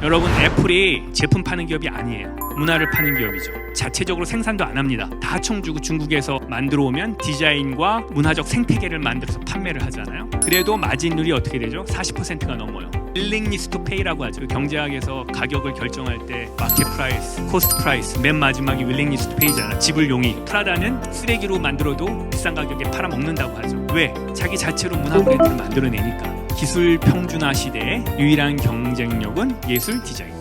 여러분, 애플이 제품 파는 기업이 아니에요. 문화를 파는 기업이죠. 자체적으로 생산도 안 합니다. 다 청주고 중국에서 만들어 오면 디자인과 문화적 생태계를 만들어서 판매를 하잖아요. 그래도 마진율이 어떻게 되죠? 40%가 넘어요. 윌링리스 투 페이라고 하죠. 경제학에서 가격을 결정할 때 마켓 프라이스, 코스트 프라이스, 맨 마지막이 윌링리스 투 페이잖아. 지불 용의. 프라다는 쓰레기로 만들어도 비싼 가격에 팔아먹는다고 하죠. 왜? 자기 자체로 문화 브랜드를 만들어내니까. 기술 평준화 시대의 유일한 경쟁력은 예술 디자인.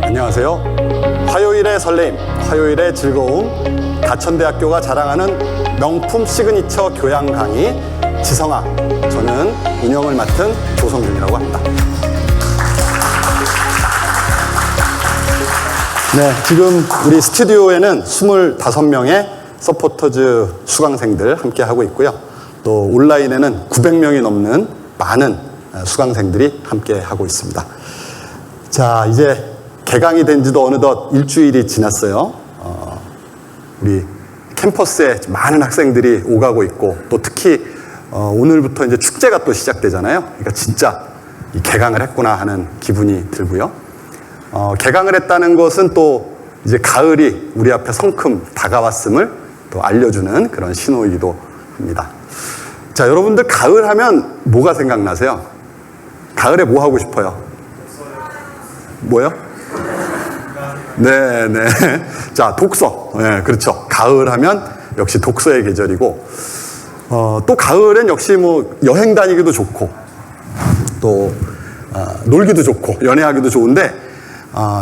안녕하세요. 화요일의 설렘, 화요일의 즐거움, 가천대학교가 자랑하는 명품 시그니처 교양 강의 지성학, 저는 운영을 맡은 조성준이라고 합니다. 네, 지금 우리 스튜디오에는 25명의 서포터즈 수강생들 함께 하고 있고요. 또 온라인에는 900명이 넘는 많은 수강생들이 함께 하고 있습니다. 자, 이제 개강이 된 지도 어느덧 일주일이 지났어요. 우리 캠퍼스에 많은 학생들이 오가고 있고, 또 특히 오늘부터 이제 축제가 또 시작되잖아요. 그러니까 진짜 이 개강을 했구나 하는 기분이 들고요. 개강을 했다는 것은 또 이제 가을이 우리 앞에 성큼 다가왔음을 또 알려주는 그런 신호이기도 합니다. 자, 여러분들 가을 하면 뭐가 생각나세요? 가을에 뭐 하고 싶어요? 뭐요? 네. 자, 독서. 네, 그렇죠. 가을 하면 역시 독서의 계절이고, 또 가을엔 역시 뭐 여행 다니기도 좋고, 또, 놀기도 좋고, 연애하기도 좋은데,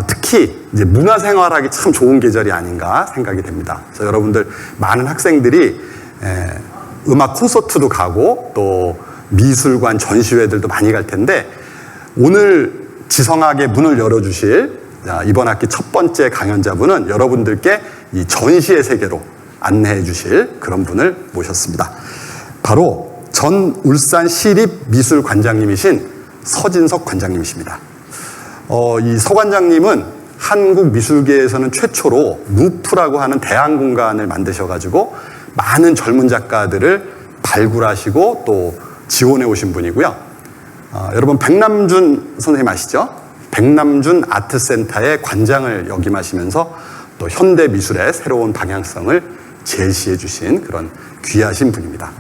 특히 이제 문화생활하기 참 좋은 계절이 아닌가 생각이 됩니다. 그래서 여러분들 많은 학생들이 음악 콘서트도 가고, 또 미술관 전시회들도 많이 갈 텐데, 오늘 지성학의 문을 열어주실 이번 학기 첫 번째 강연자분은 여러분들께 이 전시의 세계로 안내해 주실 그런 분을 모셨습니다. 바로 전 울산 시립미술관장님이신 서진석 관장님이십니다. 이 서 관장님은 한국 미술계에서는 최초로 누프라고 하는 대안 공간을 만드셔가지고 많은 젊은 작가들을 발굴하시고 또 지원해 오신 분이고요. 여러분 백남준 선생님 아시죠? 백남준 아트센터의 관장을 역임하시면서 또 현대 미술의 새로운 방향성을 제시해 주신 그런 귀하신 분입니다.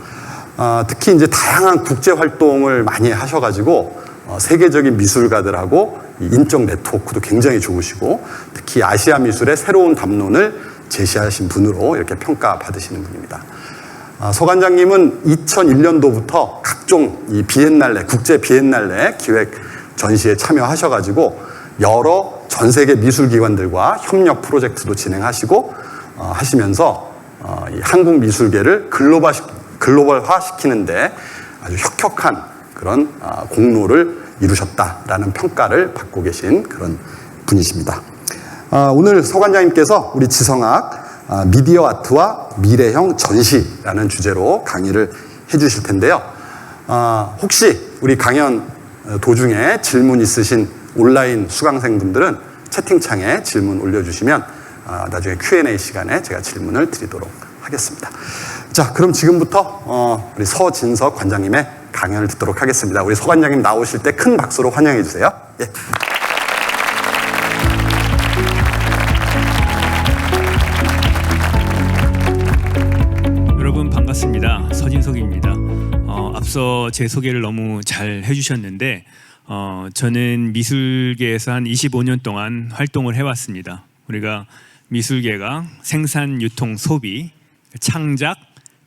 특히 이제 다양한 국제 활동을 많이 하셔가지고 세계적인 미술가들하고 인적 네트워크도 굉장히 좋으시고, 특히 아시아 미술의 새로운 담론을 제시하신 분으로 이렇게 평가받으시는 분입니다. 서 관장님은 2001년도부터 각종 이 비엔날레, 국제 비엔날레 기획 전시에 참여하셔가지고 여러 전 세계 미술기관들과 협력 프로젝트도 진행하시고 하시면서 이 한국 미술계를 글로벌화 시키는데 아주 혁혁한 그런 공로를 이루셨다라는 평가를 받고 계신 그런 분이십니다. 오늘 서 관장님께서 우리 지성학 미디어 아트와 미래형 전시라는 주제로 강의를 해주실 텐데요. 혹시 우리 강연 도중에 질문 있으신 온라인 수강생분들은 채팅창에 질문 올려주시면 나중에 Q&A 시간에 제가 질문을 드리도록 하겠습니다. 자, 그럼 지금부터 우리 서진석 관장님의 강연을 듣도록 하겠습니다. 우리 서 관장님 나오실 때 큰 박수로 환영해 주세요. 예. 여러분 반갑습니다. 서진석입니다. 앞서 제 소개를 너무 잘 해주셨는데 저는 미술계에서 한 25년 동안 활동을 해왔습니다. 우리가 미술계가 생산, 유통, 소비, 창작,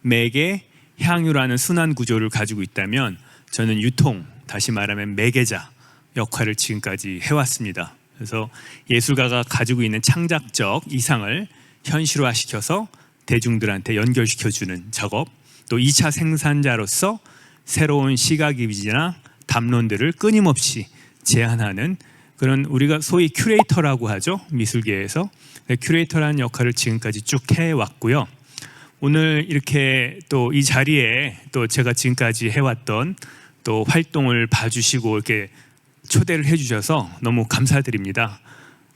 매개, 향유라는 순환 구조를 가지고 있다면 저는 유통, 다시 말하면 매개자 역할을 지금까지 해왔습니다. 그래서 예술가가 가지고 있는 창작적 이상을 현실화시켜서 대중들한테 연결시켜주는 작업, 또 2차 생산자로서 새로운 시각 이미지나 담론들을 끊임없이 제안하는 그런 우리가 소위 큐레이터라고 하죠. 미술계에서. 큐레이터라는 역할을 지금까지 쭉 해왔고요. 오늘 이렇게 또 이 자리에 또 제가 지금까지 해왔던 또 활동을 봐주시고 이렇게 초대를 해주셔서 너무 감사드립니다.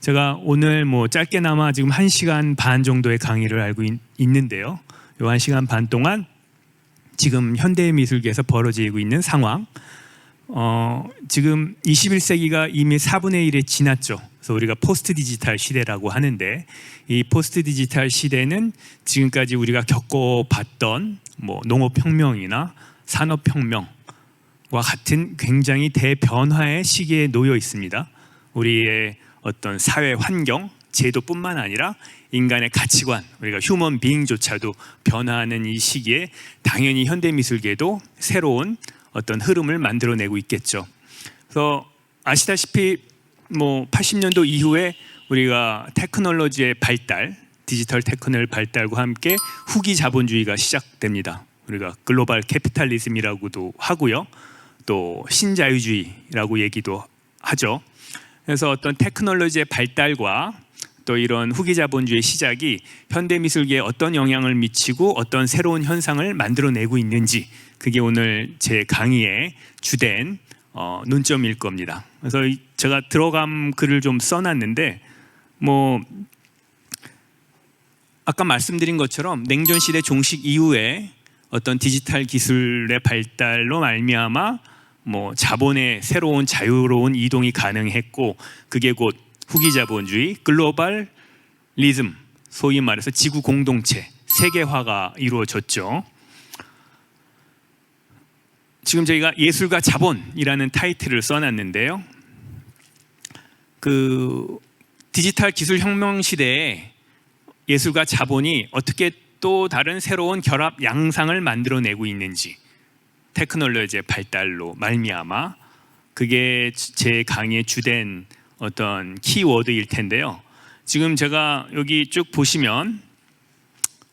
제가 오늘 뭐 짧게나마 지금 1시간 반 정도의 강의를 알고 있는데요. 이 1시간 반 동안 지금 현대미술계에서 벌어지고 있는 상황, 지금 21세기가 이미 4분의 1에 지났죠. 그래서 우리가 포스트 디지털 시대라고 하는데, 이 포스트 디지털 시대는 지금까지 우리가 겪어봤던 뭐 농업혁명이나 산업혁명과 같은 굉장히 대변화의 시기에 놓여 있습니다. 우리의 어떤 사회 환경, 제도뿐만 아니라 인간의 가치관, 우리가 휴먼 비잉조차도 변화하는 이 시기에 당연히 현대미술계도 새로운 어떤 흐름을 만들어내고 있겠죠. 그래서 아시다시피 뭐 80년도 이후에 우리가 테크놀로지의 발달, 디지털 테크놀 발달과 함께 후기 자본주의가 시작됩니다. 우리가 글로벌 캐피탈리즘이라고도 하고요. 또 신자유주의라고 얘기도 하죠. 그래서 어떤 테크놀로지의 발달과 또 이런 후기 자본주의 시작이 현대미술계에 어떤 영향을 미치고 어떤 새로운 현상을 만들어내고 있는지, 그게 오늘 제 강의의 주된 논점일 겁니다. 그래서 제가 들어감 글을 좀 써놨는데, 뭐 아까 말씀드린 것처럼 냉전 시대 종식 이후에 어떤 디지털 기술의 발달로 말미암아 뭐 자본의 새로운 자유로운 이동이 가능했고, 그게 곧 후기 자본주의, 글로벌리즘, 소위 말해서 지구 공동체, 세계화가 이루어졌죠. 지금 저희가 예술과 자본이라는 타이틀을 써놨는데요. 그 디지털 기술 혁명 시대에 예술과 자본이 어떻게 또 다른 새로운 결합 양상을 만들어내고 있는지, 테크놀로지의 발달로 말미암아, 그게 제 강의의 주된 어떤 키워드일 텐데요. 지금 제가 여기 쭉 보시면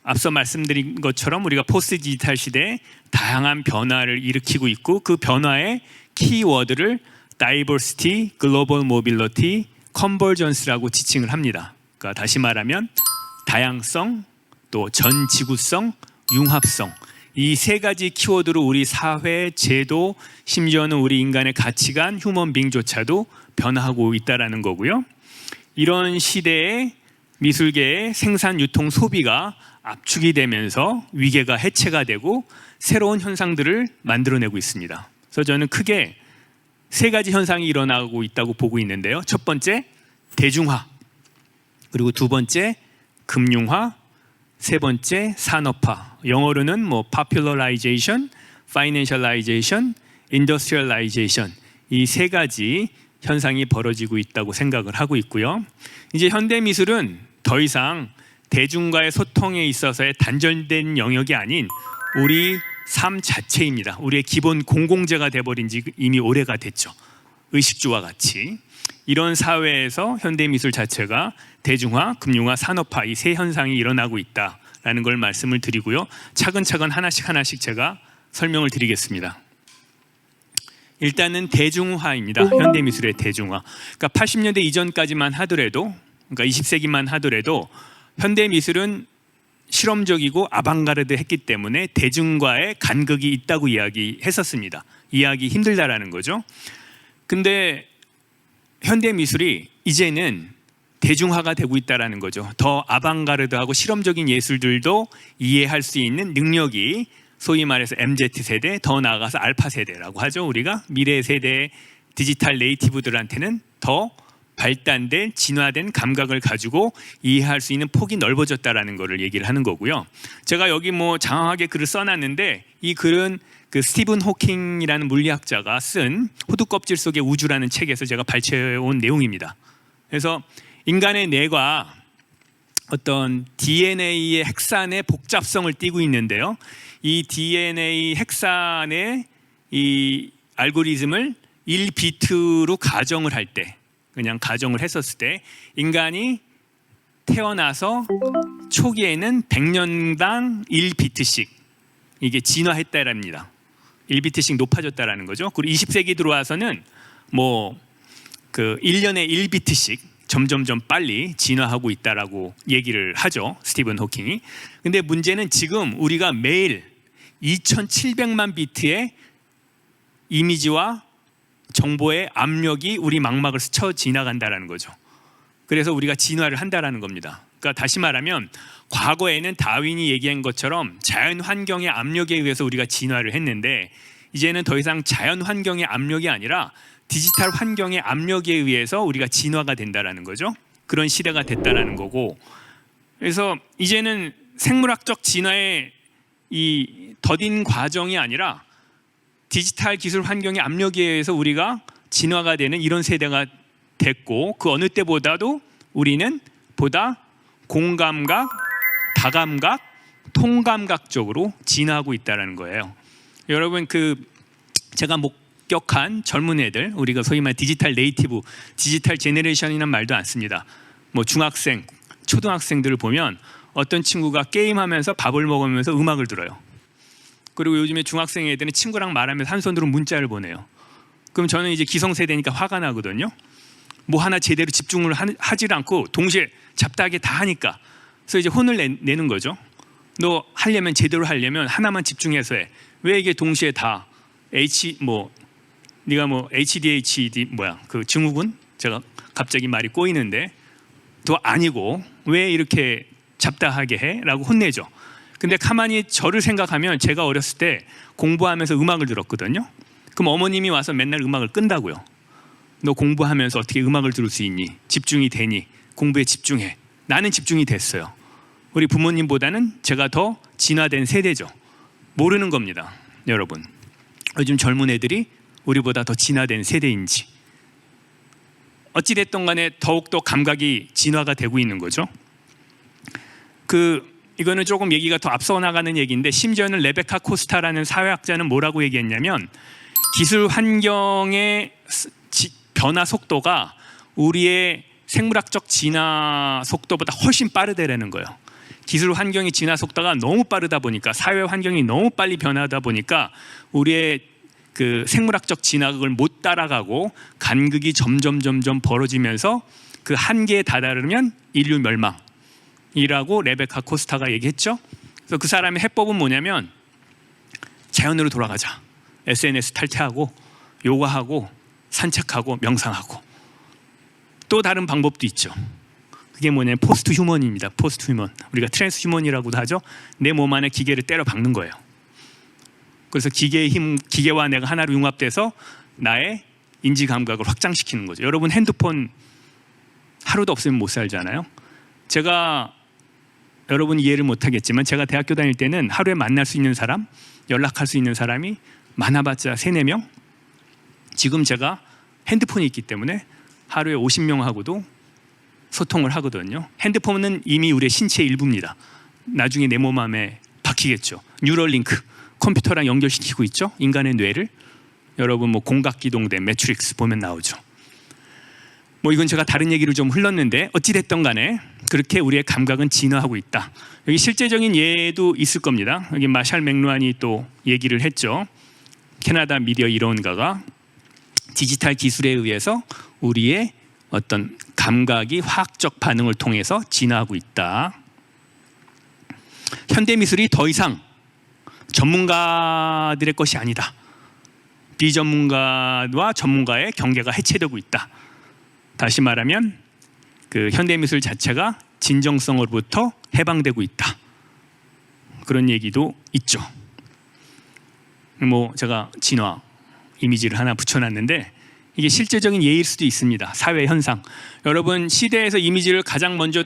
앞서 말씀드린 것처럼 우리가 포스트 디지털 시대에 다양한 변화를 일으키고 있고, 그 변화의 키워드를 다이버시티, 글로벌 모빌리티, 컨버전스라고 지칭을 합니다. 그러니까 다시 말하면 다양성, 또 전지구성, 융합성, 이 세 가지 키워드로 우리 사회, 제도, 심지어는 우리 인간의 가치관, 휴먼 빙조차도 변화하고 있다는 거고요. 이런 시대에 미술계의 생산, 유통, 소비가 압축이 되면서 위계가 해체가 되고 새로운 현상들을 만들어내고 있습니다. 그래서 저는 크게 세 가지 현상이 일어나고 있다고 보고 있는데요. 첫 번째, 대중화. 그리고 두 번째, 금융화. 세 번째, 산업화. 영어로는 뭐 popularization, financialization, industrialization, 이 세 가지 현상이 벌어지고 있다고 생각을 하고 있고요. 이제 현대미술은 더 이상 대중과의 소통에 있어서의 단절된 영역이 아닌 우리 삶 자체입니다. 우리의 기본 공공재가 돼버린 지 이미 오래가 됐죠. 의식주와 같이. 이런 사회에서 현대미술 자체가 대중화, 금융화, 산업화, 이 세 현상이 일어나고 있다라는 걸 말씀을 드리고요. 차근차근 하나씩 제가 설명을 드리겠습니다. 일단은 대중화입니다. 현대미술의 대중화. 그러니까 80년대 이전까지만 하더라도, 그러니까 20세기만 하더라도 현대미술은 실험적이고 아방가르드 했기 때문에 대중과의 간극이 있다고 이야기했었습니다. 이해하기 힘들다라는 거죠. 근데 현대미술이 이제는 대중화가 되고 있다는 거죠. 더 아방가르드하고 실험적인 예술들도 이해할 수 있는 능력이 소위 말해서 MZ세대, 더 나아가서 알파세대라고 하죠. 우리가 미래 세대 디지털 네이티브들한테는 더 발달된 진화된 감각을 가지고 이해할 수 있는 폭이 넓어졌다라는 것을 얘기를 하는 거고요. 제가 여기 뭐 장황하게 글을 써놨는데, 이 글은 그 스티븐 호킹이라는 물리학자가 쓴 호두 껍질 속의 우주라는 책에서 제가 발췌해온 내용입니다. 그래서 인간의 뇌가 어떤 DNA의 핵산의 복잡성을 띠고 있는데요. 이 DNA 핵산의 이 알고리즘을 1비트로 가정을 할 때, 그냥 가정을 했었을 때 인간이 태어나서 초기에는 100년당 1비트씩 이게 진화했다랍니다. 1비트씩 높아졌다라는 거죠. 그리고 20세기 들어와서는 뭐 그 1년에 1비트씩 점점점 빨리 진화하고 있다라고 얘기를 하죠. 스티븐 호킹이. 근데 문제는 지금 우리가 매일 2700만 비트의 이미지와 정보의 압력이 우리 망막을 스쳐 지나간다라는 거죠. 그래서 우리가 진화를 한다라는 겁니다. 그러니까 다시 말하면 과거에는 다윈이 얘기한 것처럼 자연 환경의 압력에 의해서 우리가 진화를 했는데 이제는 더 이상 자연 환경의 압력이 아니라 디지털 환경의 압력에 의해서 우리가 진화가 된다라는 거죠. 그런 시대가 됐다라는 거고, 그래서 이제는 생물학적 진화의 이 더딘 과정이 아니라 디지털 기술 환경의 압력에 의해서 우리가 진화가 되는 이런 세대가 됐고, 그 어느 때보다도 우리는 보다 공감각, 다감각, 통감각 쪽으로 진화하고 있다는 거예요. 여러분, 제가 목격한 젊은 애들, 우리가 소위 말 디지털 네이티브, 디지털 제너레이션이라는 말도 안 씁니다. 뭐 중학생, 초등학생들을 보면 어떤 친구가 게임하면서 밥을 먹으면서 음악을 들어요. 그리고 요즘에 중학생 애들은 친구랑 말하면서 한 손으로 문자를 보내요. 그럼 저는 이제 기성세대니까 화가 나거든요. 뭐 하나 제대로 집중을 하질 않고 동시에 잡다하게 다 하니까. 그래서 이제 혼을 내는 거죠. 너 하려면 제대로 하려면 하나만 집중해서 해. 왜 이게 동시에 다 네가 뭐 HDHD 그 증후군? 제가 갑자기 말이 꼬이는데 또 아니고 왜 이렇게 잡다하게 해? 라고 혼내죠. 근데 가만히 저를 생각하면 제가 어렸을 때 공부하면서 음악을 들었거든요. 그럼 어머님이 와서 맨날 음악을 끈다고요. 너 공부하면서 어떻게 음악을 들을 수 있니? 집중이 되니? 공부에 집중해. 나는 집중이 됐어요. 우리 부모님보다는 제가 더 진화된 세대죠. 모르는 겁니다, 여러분. 요즘 젊은 애들이 우리보다 더 진화된 세대인지. 어찌됐든 간에 더욱더 감각이 진화가 되고 있는 거죠. 이거는 조금 얘기가 더 앞서 나가는 얘기인데, 심지어는 레베카 코스타라는 사회학자는 뭐라고 얘기했냐면, 기술 환경의 변화 속도가 우리의 생물학적 진화 속도보다 훨씬 빠르다라는 거예요. 기술 환경의 진화 속도가 너무 빠르다 보니까, 사회 환경이 너무 빨리 변하다 보니까 우리의 그 생물학적 진화를 못 따라가고 간극이 점점 벌어지면서 그 한계에 다다르면 인류 멸망이라고 레베카 코스타가 얘기했죠. 그래서 그 사람의 해법은 뭐냐면, 자연으로 돌아가자. SNS 탈퇴하고 요가하고 산책하고 명상하고. 또 다른 방법도 있죠. 그게 뭐냐면 포스트 휴먼입니다. 포스트 휴먼. 우리가 트랜스 휴먼이라고도 하죠. 내 몸 안에 기계를 때려 박는 거예요. 그래서 기계와 내가 하나로 융합돼서 나의 인지 감각을 확장시키는 거죠. 여러분, 핸드폰 하루도 없으면 못 살잖아요. 제가 여러분 이해를 못 하겠지만, 제가 대학교 다닐 때는 하루에 만날 수 있는 사람, 연락할 수 있는 사람이 많아봤자 3-4명. 지금 제가 핸드폰이 있기 때문에 하루에 50명하고도 소통을 하거든요. 핸드폰은 이미 우리의 신체의 일부입니다. 나중에 내 몸 안에 박히겠죠. 뉴럴링크, 컴퓨터랑 연결시키고 있죠. 인간의 뇌를. 여러분 뭐 공각기동대 매트릭스 보면 나오죠. 뭐 이건 제가 다른 얘기를 좀 흘렀는데, 어찌됐든 간에 그렇게 우리의 감각은 진화하고 있다. 여기 실제적인 예도 있을 겁니다. 여기 마샬 맥루한이 또 얘기를 했죠. 캐나다 미디어 이론가가 디지털 기술에 의해서 우리의 어떤 감각이 화학적 반응을 통해서 진화하고 있다. 현대미술이 더 이상 전문가들의 것이 아니다. 비전문가와 전문가의 경계가 해체되고 있다. 다시 말하면 그 현대미술 자체가 진정성으로부터 해방되고 있다. 그런 얘기도 있죠. 뭐 제가 진화 이미지를 하나 붙여놨는데, 이게 실제적인 예일 수도 있습니다. 사회 현상. 여러분, 시대에서 이미지를 가장 먼저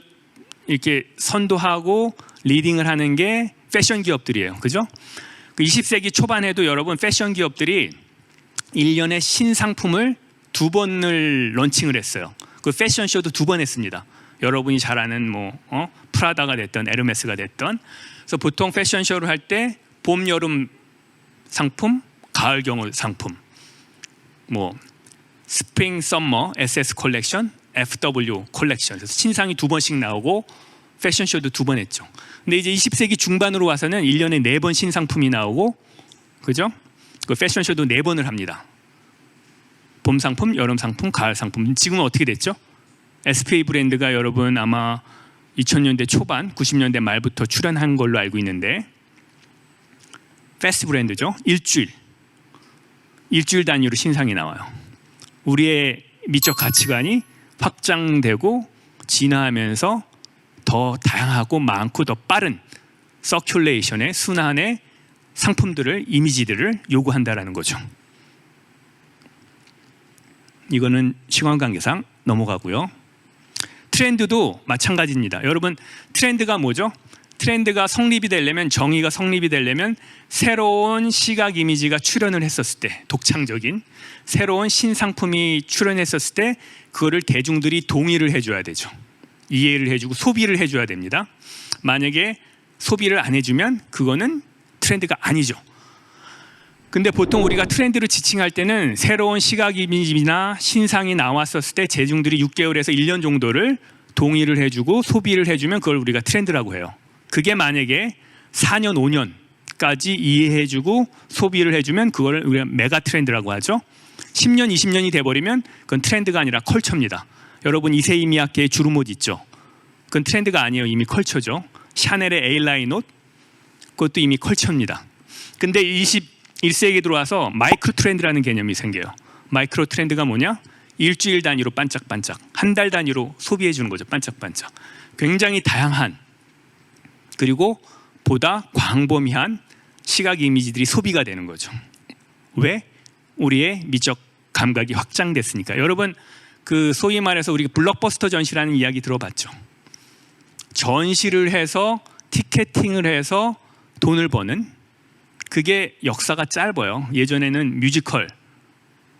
이렇게 선도하고 리딩을 하는 게 패션 기업들이에요. 그죠? 그 20세기 초반에도 여러분 패션 기업들이 1년에 신상품을 2번을 런칭을 했어요. 그 패션쇼도 2번 했습니다. 여러분이 잘 아는 프라다가 됐던 에르메스가 됐던. 그래서 보통 패션쇼를 할 때 봄, 여름 상품, 가을, 겨울 상품, 스프링, 썸머, SS 컬렉션, FW 컬렉션. 그래서 신상이 2번씩 나오고 패션쇼도 2번 했죠. 근데 이제 20세기 중반으로 와서는 1년에 4번 신상품이 나오고, 그죠? 그 패션쇼도 4번을 합니다. 봄 상품, 여름 상품, 가을 상품. 지금은 어떻게 됐죠? SPA 브랜드가 여러분 아마 2000년대 초반, 90년대 말부터 출연한 걸로 알고 있는데 패스트 브랜드죠. 일주일 단위로 신상이 나와요. 우리의 미적 가치관이 확장되고 진화하면서 더 다양하고 많고 더 빠른 서큘레이션의 순환의 상품들을, 이미지들을 요구한다라는 거죠. 이거는 시간 관계상 넘어가고요. 트렌드도 마찬가지입니다. 여러분, 트렌드가 뭐죠? 트렌드가 성립이 되려면, 정의가 성립이 되려면 새로운 시각 이미지가 출현을 했었을 때, 독창적인 새로운 신상품이 출현했었을 때 그거를 대중들이 동의를 해줘야 되죠. 이해를 해주고 소비를 해줘야 됩니다. 만약에 소비를 안 해주면 그거는 트렌드가 아니죠. 근데 보통 우리가 트렌드를 지칭할 때는 새로운 시각 이미지나 신상이 나왔었을 때 대중들이 6개월에서 1년 정도를 동의를 해주고 소비를 해주면 그걸 우리가 트렌드라고 해요. 그게 만약에 4년, 5년까지 이해해주고 소비를 해주면 그걸 우리가 메가 트렌드라고 하죠. 10년, 20년이 돼버리면 그건 트렌드가 아니라 컬처입니다. 여러분 이세희 미야케의 주름옷 있죠? 그건 트렌드가 아니에요. 이미 컬처죠. 샤넬의 에일라인 옷, 그것도 이미 컬처입니다. 근데 21세기에 들어와서 마이크로 트렌드라는 개념이 생겨요. 마이크로 트렌드가 뭐냐? 일주일 단위로 반짝반짝, 한 달 단위로 소비해 주는 거죠. 반짝반짝. 굉장히 다양한, 그리고 보다 광범위한 시각 이미지들이 소비가 되는 거죠. 왜? 우리의 미적 감각이 확장됐으니까. 여러분, 그 소위 말해서 우리가 블록버스터 전시라는 이야기 들어봤죠? 전시를 해서 티켓팅을 해서 돈을 버는, 그게 역사가 짧아요. 예전에는 뮤지컬,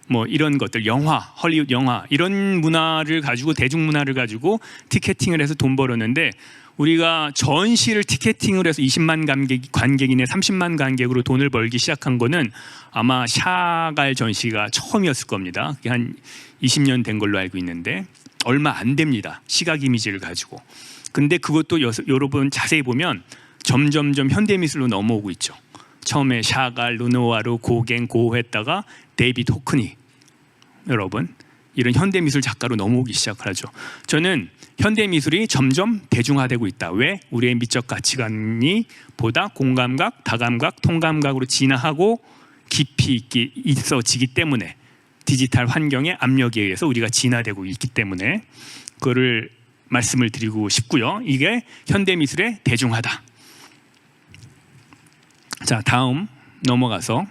뭐 이런 것들, 영화, 헐리우드 영화, 이런 문화를 가지고, 대중문화를 가지고 티켓팅을 해서 돈 벌었는데, 우리가 전시를 티켓팅을 해서 20만 관객이네 30만 관객으로 돈을 벌기 시작한 거는 아마 샤갈 전시가 처음이었을 겁니다. 그게 한 20년 된 걸로 알고 있는데 얼마 안 됩니다. 시각 이미지를 가지고. 근데 그것도 여러분 자세히 보면 점점점 현대미술로 넘어오고 있죠. 처음에 샤갈, 르누아르, 고갱, 고 했다가 데이비드 호크니, 여러분 이런 현대미술 작가로 넘어오기 시작하죠. 저는 현대미술이 점점 대중화되고 있다. 왜? 우리의 미적 가치관이 보다 공감각, 다감각, 통감각으로 진화하고 깊이 있게 있어지기 때문에, 디지털 환경의 압력에 의해서 우리가 진화되고 있기 때문에 그거를 말씀을 드리고 싶고요. 이게 현대미술의 대중화다. 자, 다음 넘어가서,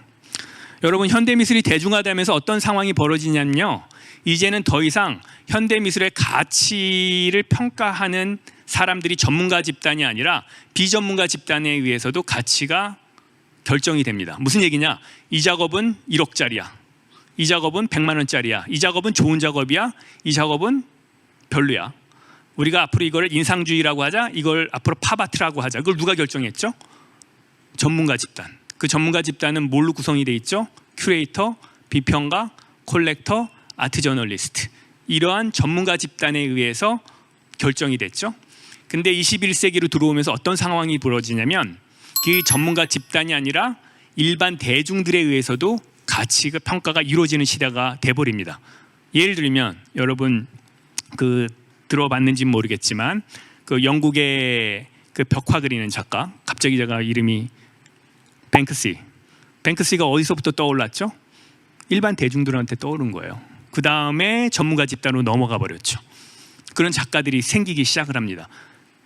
여러분 현대미술이 대중화되면서 어떤 상황이 벌어지냐면요, 이제는 더 이상 현대미술의 가치를 평가하는 사람들이 전문가 집단이 아니라 비전문가 집단에 의해서도 가치가 결정이 됩니다. 무슨 얘기냐? 이 작업은 1억짜리야. 이 작업은 100만 원짜리야. 이 작업은 좋은 작업이야. 이 작업은 별로야. 우리가 앞으로 이걸 인상주의라고 하자, 이걸 앞으로 팝아트라고 하자. 그걸 누가 결정했죠? 전문가 집단. 그 전문가 집단은 뭘로 구성이 돼 있죠? 큐레이터, 비평가, 콜렉터, 아트 저널리스트. 이러한 전문가 집단에 의해서 결정이 됐죠. 근데 21세기로 들어오면서 어떤 상황이 벌어지냐면, 그 전문가 집단이 아니라 일반 대중들에 의해서도 가치가 평가가 이루어지는 시대가 돼버립니다. 예를 들면 여러분 그 들어봤는지 모르겠지만, 그 영국의 그 벽화 그리는 작가, 갑자기 제가 이름이 뱅크시가 어디서부터 떠올랐죠? 일반 대중들한테 떠오른 거예요. 그 다음에 전문가 집단으로 넘어가 버렸죠. 그런 작가들이 생기기 시작을 합니다.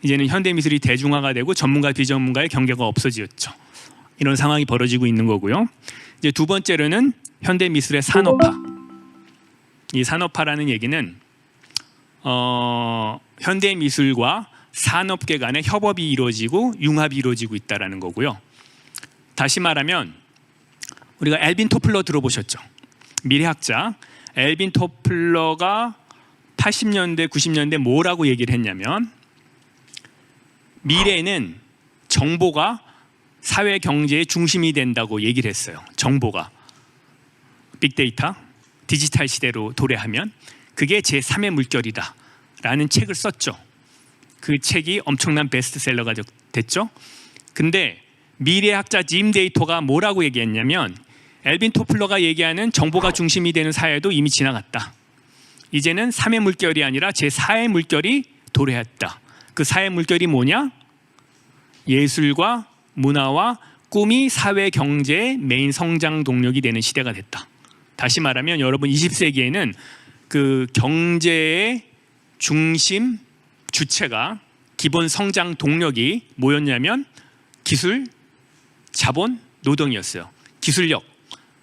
이제는 현대미술이 대중화가 되고 전문가 비전문가의 경계가 없어졌죠. 이런 상황이 벌어지고 있는 거고요. 이제 두 번째로는 현대미술의 산업화. 이 산업화라는 얘기는 현대미술과 산업계 간의 협업이 이루어지고 융합이 이루어지고 있다는 거고요. 다시 말하면 우리가 엘빈 토플러 들어보셨죠? 미래학자 엘빈 토플러가 80년대, 90년대 뭐라고 얘기를 했냐면, 미래에는 정보가 사회 경제의 중심이 된다고 얘기를 했어요. 정보가 빅데이터, 디지털 시대로 도래하면 그게 제3의 물결이다 라는 책을 썼죠. 그 책이 엄청난 베스트셀러가 됐죠. 근데 미래학자 짐 데이터가 뭐라고 얘기했냐면, 엘빈 토플러가 얘기하는 정보가 중심이 되는 사회도 이미 지나갔다. 이제는 3의 물결이 아니라 제4의 물결이 도래했다. 그 4의 물결이 뭐냐? 예술과 문화와 꿈이 사회 경제의 메인 성장 동력이 되는 시대가 됐다. 다시 말하면 여러분 20세기에는 그 경제의 중심 주체가 기본 성장 동력이 뭐였냐면 기술, 자본, 노동이었어요. 기술력,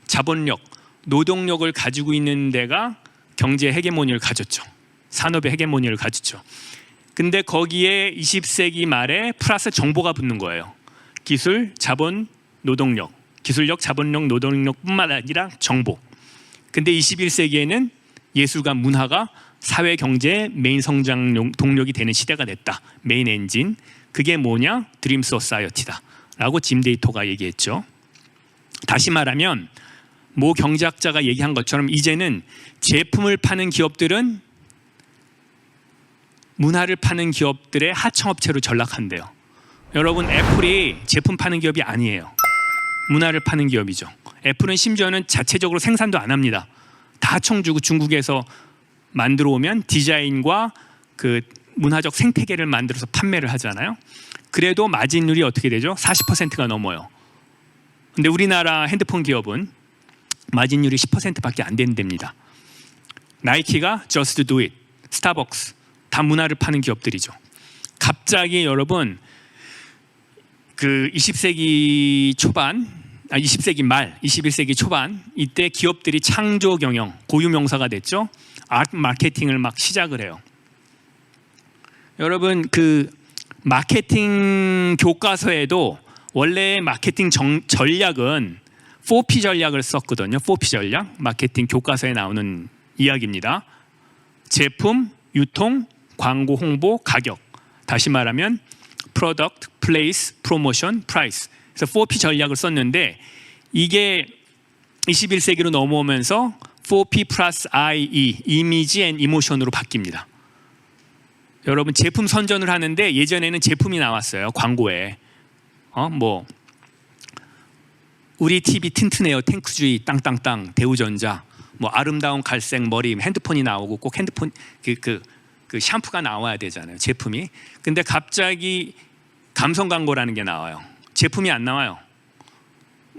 자본력, 노동력을 가지고 있는 데가 경제 헤게모니를 가졌죠. 산업의 헤게모니를 가졌죠. 근데 거기에 20세기 말에 플러스 정보가 붙는 거예요. 기술, 자본, 노동력, 기술력, 자본력, 노동력뿐만 아니라 정보. 근데 21세기에는 예술과 문화가 사회 경제의 메인 성장 동력이 되는 시대가 됐다. 메인 엔진. 그게 뭐냐? 드림 소사이어티다. 라고 짐 데이터가 얘기했죠. 다시 말하면 모 경제학자가 얘기한 것처럼 이제는 제품을 파는 기업들은 문화를 파는 기업들의 하청업체로 전락한대요. 여러분, 애플이 제품 파는 기업이 아니에요. 문화를 파는 기업이죠. 애플은 심지어는 자체적으로 생산도 안 합니다. 다 하청 주고 중국에서 만들어 오면 디자인과 그 문화적 생태계를 만들어서 판매를 하잖아요. 그래도 마진율이 어떻게 되죠? 40%가 넘어요. 근데 우리나라 핸드폰 기업은 마진율이 10%밖에 안 된답니다. 나이키가 Just Do It, 스타벅스 다 문화를 파는 기업들이죠. 갑자기 여러분 그 20세기 초반, 20세기 말, 21세기 초반 이때 기업들이 창조 경영, 고유 명사가 됐죠. 아트 마케팅을 막 시작을 해요. 여러분 그 마케팅 교과서에도 원래 마케팅 전략은 4P 전략을 썼거든요. 4P 전략, 마케팅 교과서에 나오는 이야기입니다. 제품, 유통, 광고, 홍보, 가격. 다시 말하면 Product, Place, Promotion, Price. 그래서 4P 전략을 썼는데 이게 21세기로 넘어오면서 4P 플러스 IE, Image and Emotion으로 바뀝니다. 여러분 제품 선전을 하는데 예전에는 제품이 나왔어요. 광고에. 우리 TV 튼튼해요. 탱크주의 땅땅땅 대우전자. 아름다운 갈색 머리 핸드폰이 나오고 꼭 핸드폰 그 샴푸가 나와야 되잖아요. 제품이. 근데 갑자기 감성 광고라는 게 나와요. 제품이 안 나와요.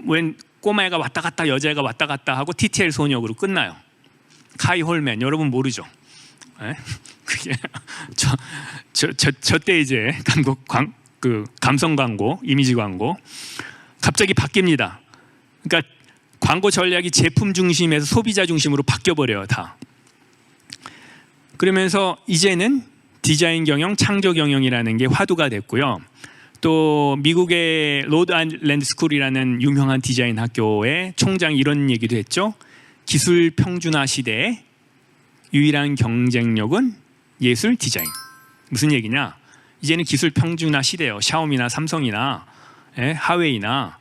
웬 꼬마애가 왔다 갔다 여자애가 왔다 갔다 하고 TTL 소녀으로 끝나요. 카이 홀맨 여러분 모르죠? 에? 그게 저때 이제 감성 광고, 이미지 광고 갑자기 바뀝니다. 그러니까 광고 전략이 제품 중심에서 소비자 중심으로 바뀌어 버려요, 다. 그러면서 이제는 디자인 경영, 창조 경영이라는 게 화두가 됐고요. 또 미국의 로드 아일랜드 스쿨이라는 유명한 디자인 학교의 총장이 이런 얘기도 했죠. 기술 평준화 시대의 유일한 경쟁력은 예술 디자인. 무슨 얘기냐? 이제는 기술 평준화 시대예요. 샤오미나 삼성이나 하웨이나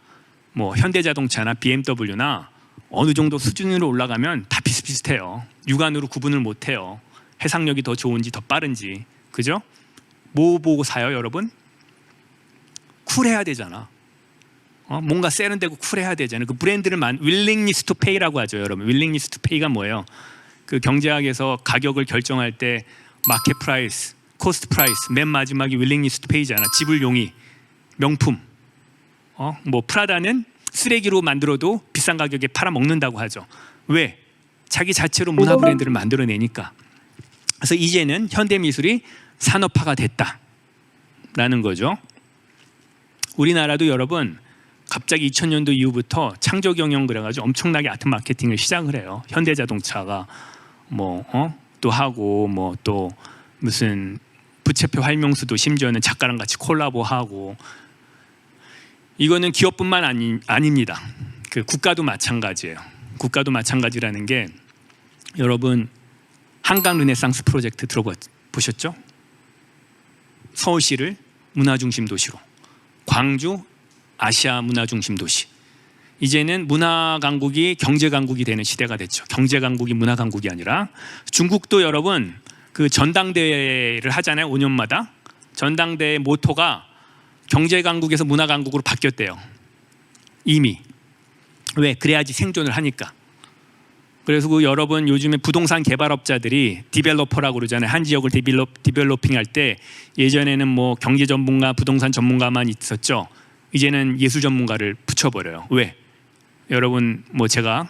현대자동차나 BMW나 어느 정도 수준으로 올라가면 다 비슷비슷해요. 육안으로 구분을 못해요. 해상력이 더 좋은지 더 빠른지. 그죠? 뭐 보고 사요 여러분? 쿨해야 되잖아. 뭔가 세련되고 쿨해야 되잖아요. 그 브랜드를 willingness to pay라고 하죠 여러분. willingness to pay가 뭐예요? 그 경제학에서 가격을 결정할 때 마켓 프라이스, 코스트 프라이스, 맨 마지막이 willingness to pay잖아. 지불 용의, 명품. 프라다는 쓰레기로 만들어도 비싼 가격에 팔아먹는다고 하죠. 왜? 자기 자체로 문화 브랜드를 만들어내니까. 그래서 이제는 현대미술이 산업화가 됐다라는 거죠. 우리나라도 여러분 갑자기 2000년도 이후부터 창조 경영 그래가지고 엄청나게 아트 마케팅을 시작을 해요. 현대자동차가 또 하고 또 무슨 부채표 활명수도 심지어는 작가랑 같이 콜라보하고. 이거는 기업뿐만 아닙니다. 그 국가도 마찬가지예요. 국가도 마찬가지라는 게 여러분 한강 르네상스 프로젝트 들어보셨죠? 서울시를 문화중심 도시로, 광주 아시아 문화중심 도시. 이제는 문화 강국이 경제 강국이 되는 시대가 됐죠. 경제 강국이 문화 강국이 아니라. 중국도 여러분 그 전당대회를 하잖아요. 5년마다. 전당대회 모토가 경제 강국에서 문화 강국으로 바뀌었대요. 이미. 왜? 그래야지 생존을 하니까. 그래서 그 여러분 요즘에 부동산 개발업자들이 디벨로퍼라고 그러잖아요. 한 지역을 디벨로핑 할 때 예전에는 뭐 경제 전문가, 부동산 전문가만 있었죠. 이제는 예술 전문가를 붙여버려요. 왜? 여러분 뭐 제가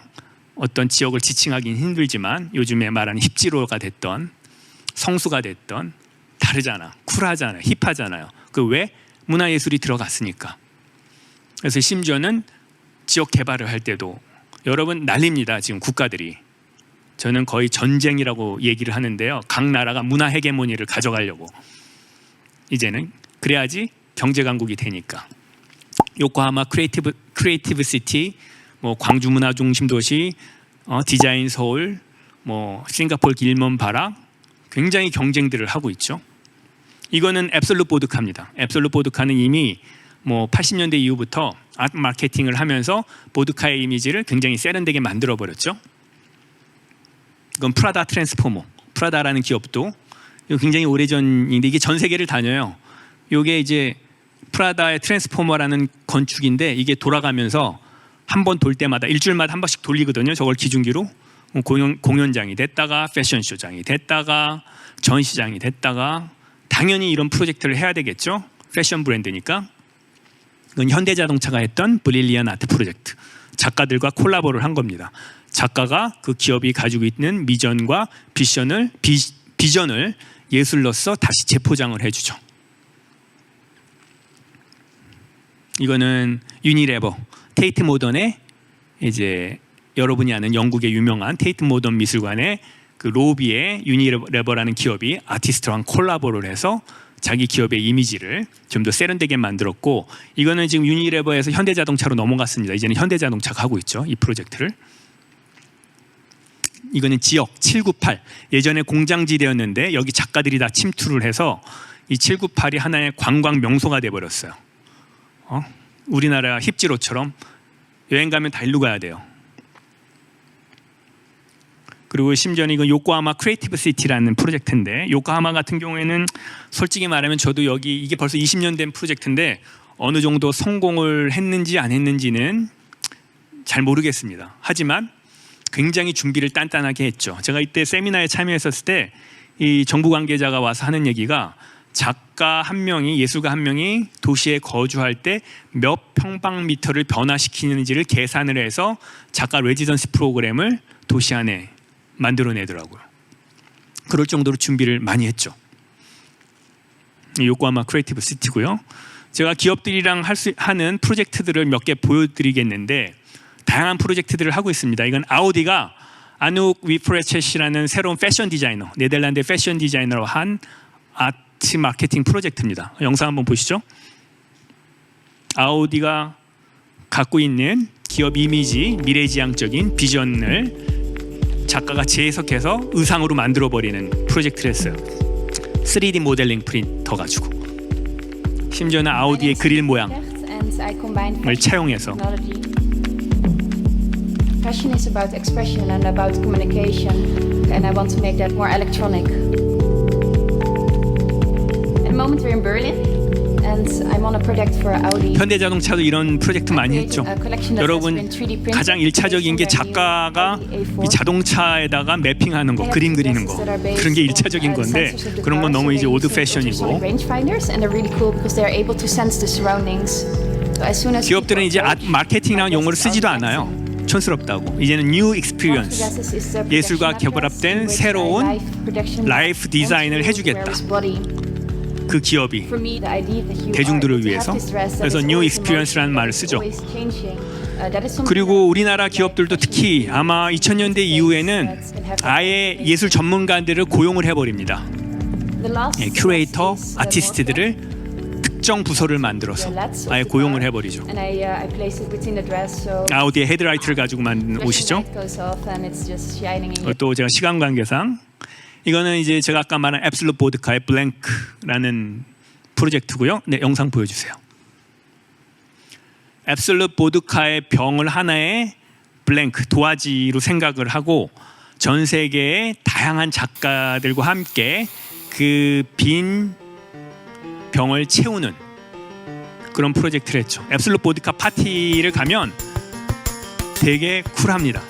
어떤 지역을 지칭하기는 힘들지만 요즘에 말하는 힙지로가 됐던 성수가 됐던 다르잖아. 쿨하잖아요. 힙하잖아요. 그 왜? 문화예술이 들어갔으니까. 그래서 심지어는 지역 개발을 할 때도 여러분 난립니다. 지금 국가들이. 저는 거의 전쟁이라고 얘기를 하는데요. 각 나라가 문화 헤게모니를 가져가려고. 이제는 그래야지 경제 강국이 되니까. 요코하마 크리에이티브 시티, 뭐 광주 문화 중심 도시, 디자인 서울, 뭐 싱가포르 길먼 바락 굉장히 경쟁들을 하고 있죠. 이거는 앱솔루트 보드카입니다. 앱솔루트 보드카는 이미 뭐 80년대 이후부터 아트 마케팅을 하면서 보드카의 이미지를 굉장히 세련되게 만들어 버렸죠. 이건 프라다 트랜스포머, 프라다라는 기업도 이거 굉장히 오래전인데 이게 전 세계를 다녀요. 이게 이제 프라다의 트랜스포머라는 건축인데 이게 돌아가면서 한 번 돌 때마다 일주일마다 한 번씩 돌리거든요. 저걸 기준기로 공연장이 됐다가 패션쇼장이 됐다가 전시장이 됐다가 당연히 이런 프로젝트를 해야 되겠죠. 패션 브랜드니까. 이건 현대자동차가 했던 브릴리언 아트 프로젝트. 작가들과 콜라보를 한 겁니다. 작가가 그 기업이 가지고 있는 비전과 비전을 예술로서 다시 재포장을 해주죠. 이거는 유니레버, 테이트 모던의 이제 여러분이 아는 영국의 유명한 테이트 모던 미술관의 그 로비에 유니레버라는 기업이 아티스트랑 콜라보를 해서 자기 기업의 이미지를 좀 더 세련되게 만들었고, 이거는 지금 유니레버에서 현대자동차로 넘어갔습니다. 이제는 현대자동차가 하고 있죠, 이 프로젝트를. 이거는 지역 798, 예전에 공장지대였는데 여기 작가들이 다 침투를 해서 이 798이 하나의 관광 명소가 돼버렸어요. 우리나라 힙지로처럼 여행 가면 다 일로 가야 돼요. 그리고 심지어는 이건 요코하마 크리에이티브 시티라는 프로젝트인데, 요코하마 같은 경우에는 솔직히 말하면 저도 여기 이게 벌써 20년 된 프로젝트인데 어느 정도 성공을 했는지 안 했는지는 잘 모르겠습니다. 하지만 굉장히 준비를 단단하게 했죠. 제가 이때 세미나에 참여했었을 때 이 정부 관계자가 와서 하는 얘기가, 작가 한 명이, 예술가 한 명이 도시에 거주할 때 몇 평방미터를 변화시키는지를 계산을 해서 작가 레지던시 프로그램을 도시 안에 만들어내더라고요. 그럴 정도로 준비를 많이 했죠. 요코하마 크리에이티브 시티고요. 제가 기업들이랑 하는 프로젝트들을 몇 개 보여드리겠는데 다양한 프로젝트들을 하고 있습니다. 이건 아우디가 아누크 위프레쳇이라는 새로운 패션 디자이너, 네덜란드 패션 디자이너로 한 아트 마케팅 프로젝트입니다. 영상 한번 보시죠. 아우디가 갖고 있는 기업 이미지, 미래지향적인 비전을 작가가 재해석해서 의상으로 만들어버리는 프로젝트를 했어요. 3D 모델링 프린터 가지고. 심지어는 아우디의 그릴 모양을 차용해서. Fashion is about expression and about communication, and I want to make that more electronic. At the moment we're in Berlin, and I'm on a project for Audi. 현대자동차도 이런 프로젝트 많이 했죠. 여러분 가장 일차적인 게 작가가 이 자동차에다가 매핑하는 거, 그림 그리는 거, 그런 게 일차적인 건데 그런 건 너무 이제 올드 패션이고. 기업들은 이제 마케팅이라는 용어를 쓰지도 않아요. 촌스럽다고. 이제는 뉴 익스피리언스, 예술과 결합된 새로운 라이프 디자인을 해주겠다. 그 기업이 대중들을 위해서. 그래서 뉴 익스피리언스라는 말을 쓰죠. 그리고 우리나라 기업들도 특히 아마 2000년대 이후에는 아예 예술 전문가들을 고용을 해버립니다. 큐레이터, 아티스트들을 특정 부서를 만들어서 아예 고용을 해버리죠. 아우디의 헤드라이트를 가지고 만든 옷이죠. 또 제가 시간 관계상 이거는 이제 제가 아까 말한 앱솔루트 보드카의 블랭크라는 프로젝트고요. 네, 영상 보여주세요. 앱솔루트 보드카의 병을 하나의 블랭크, 도화지로 생각을 하고 전 세계의 다양한 작가들과 함께 그 빈 병을 채우는 그런 프로젝트를 했죠. 앱솔루트 보드카 파티를 가면 되게 쿨합니다.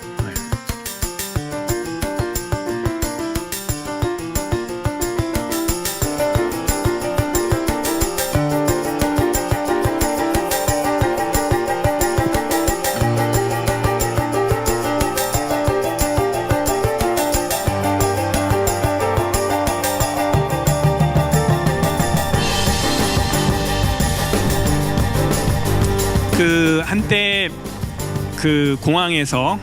그 한때 그 공항에서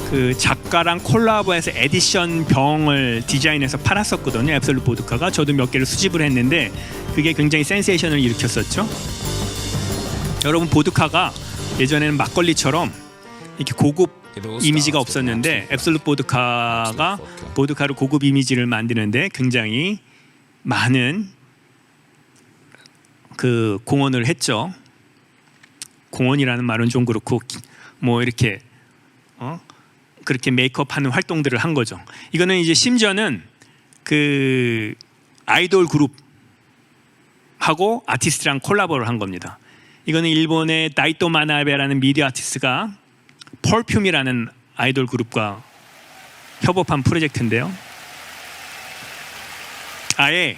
그 작가랑 콜라보해서 에디션 병을 디자인해서 팔았었거든요. 앱솔루트 보드카가. 저도 몇 개를 수집을 했는데 그게 굉장히 센세이션을 일으켰었죠. 여러분, 보드카가 예전에는 막걸리처럼 이렇게 고급 이미지가 없었는데 앱솔루트 보드카가 보드카를 고급 이미지를 만드는데 굉장히 많은 그 공헌을 했죠. 공헌이라는 말은 좀 그렇고 뭐 이렇게 그렇게 메이크업하는 활동들을 한 거죠. 이거는 이제 심지어는 그 아이돌 그룹하고 아티스트랑 콜라보를 한 겁니다. 이거는 일본의 다이토 마나베라는 미디어 아티스트가 펄퓸이라는 아이돌 그룹과 협업한 프로젝트인데요. 아예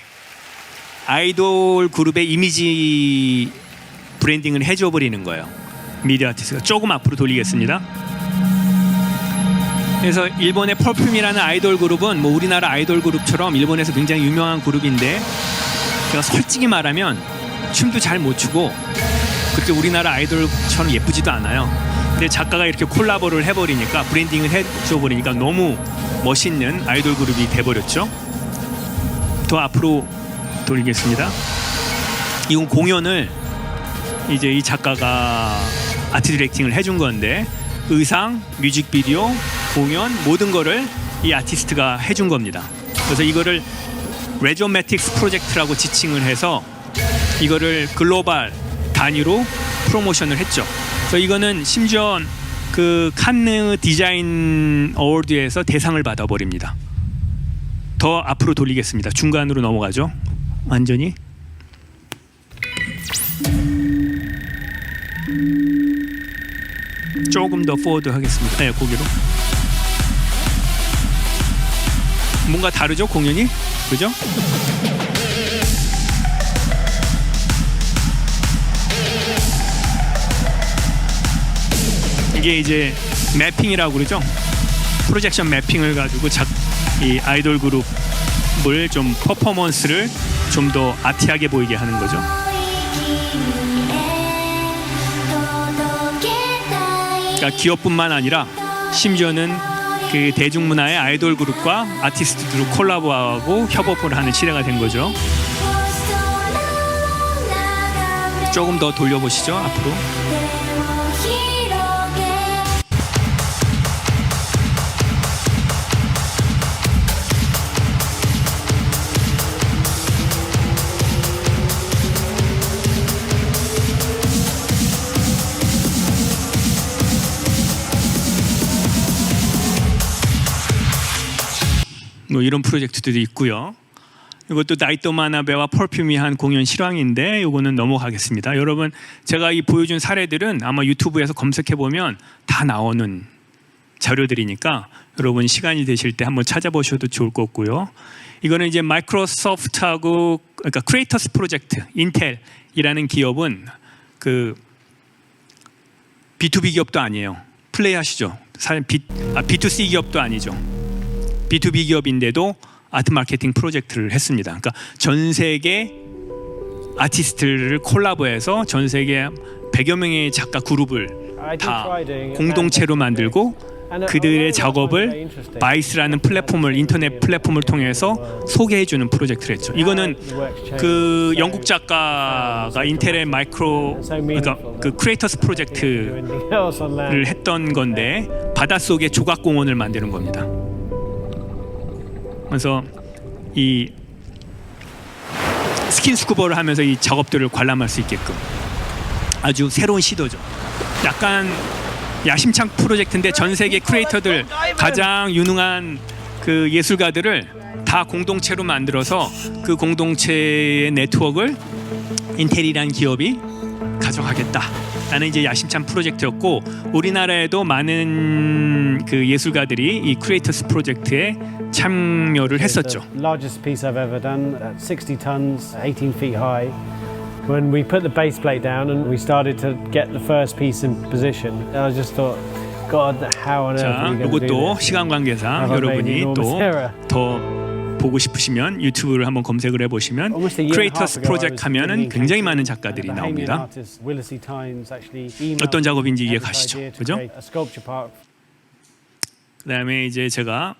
아이돌 그룹의 이미지 브랜딩을 해줘 버리는 거예요. 미디어 아티스트가. 조금 앞으로 돌리겠습니다. 그래서 일본의 펄퓸이라는 아이돌 그룹은 뭐 우리나라 아이돌 그룹처럼 일본에서 굉장히 유명한 그룹인데 제가 솔직히 말하면 춤도 잘 못 추고 그렇게 우리나라 아이돌처럼 예쁘지도 않아요. 근데 작가가 이렇게 콜라보를 해버리니까 브랜딩을 해줘 버리니까 너무 멋있는 아이돌 그룹이 돼버렸죠. 더 앞으로 돌리겠습니다. 이건 공연을 이제 이 작가가 아트 디렉팅을 해준 건데 의상, 뮤직비디오, 공연 모든 거를 이 아티스트가 해준 겁니다. 그래서 이거를 레조매틱스 프로젝트라고 지칭을 해서 이거를 글로벌 단위로 프로모션을 했죠. 그래서 이거는 심지어 그 칸느 디자인 어워드에서 대상을 받아버립니다. 더 앞으로 돌리겠습니다. 중간으로 넘어가죠. 완전히. 조금 더 포워드 하겠습니다. 네, 고기로. 뭔가 다르죠, 공연이? 그죠? 이게 이제 매핑이라고 그러죠. 프로젝션 매핑을 가지고 이 아이돌 그룹을 좀 퍼포먼스를 좀 더 아티하게 보이게 하는 거죠. 그러니까 기업뿐만 아니라 심지어는 그 대중문화의 아이돌 그룹과 아티스트들을 콜라보하고 협업을 하는 시대가 된 거죠. 조금 더 돌려보시죠, 앞으로. 뭐 이런 프로젝트들도 있고요. 이것도 다이토 마나베와 펄퓸이 한 공연 실황인데 이거는 넘어가겠습니다. 여러분, 제가 이 보여준 사례들은 아마 유튜브에서 검색해 보면 다 나오는 자료들이니까 여러분 시간이 되실 때 한번 찾아보셔도 좋을 것 같고요. 이거는 이제 마이크로소프트하고 그러니까 크리에이터스 프로젝트 인텔이라는 기업은 그 B2B 기업도 아니에요. 플레이하시죠. B2C 기업도 아니죠. B2B 기업인데도 아트 마케팅 프로젝트를 했습니다. 그러니까 전 세계 아티스트를 콜라보해서 전 세계 100여 명의 작가 그룹을 다 공동체로 만들고 그들의 작업을 바이스라는 플랫폼을 인터넷 플랫폼을 통해서 소개해주는 프로젝트를 했죠. 이거는 그 영국 작가가 인텔의 그러니까 그 크리에이터스 프로젝트를 했던 건데 바닷속에 조각공원을 만드는 겁니다. 그래서 이 스킨스쿠버를 하면서 이 작업들을 관람할 수 있게끔 아주 새로운 시도죠. 약간 야심찬 프로젝트인데 전 세계 크리에이터들 가장 유능한 그 예술가들을 다 공동체로 만들어서 그 공동체의 네트워크를 인텔이라는 기업이 가져가겠다라는 이제 야심찬 프로젝트였고, 우리나라에도 많은 그 예술가들이 이 크리에이터스 프로젝트에 참여를 했었죠. The largest piece I've ever done, 60 tons, 18 feet high. When we put the base plate down and we started to get the first piece in position, I just thought, God, how on earth 자, are we going to do 이것도 this? 시간 관계상 Have I made 여러분이 enormous error? 또 더 보고 싶으시면 유튜브를 한번 검색을 해보시면 Almost a year and a half 크리에이터스 ago, I 프로젝트 was 하면은 living in 굉장히 Canton, 많은 and 작가들이 the Bahamian 나옵니다. artist Willesee Tynes actually emailed 어떤 작업인지 me 이해 this 가시죠? idea to 그죠? create a sculpture park. 그다음에 이제 제가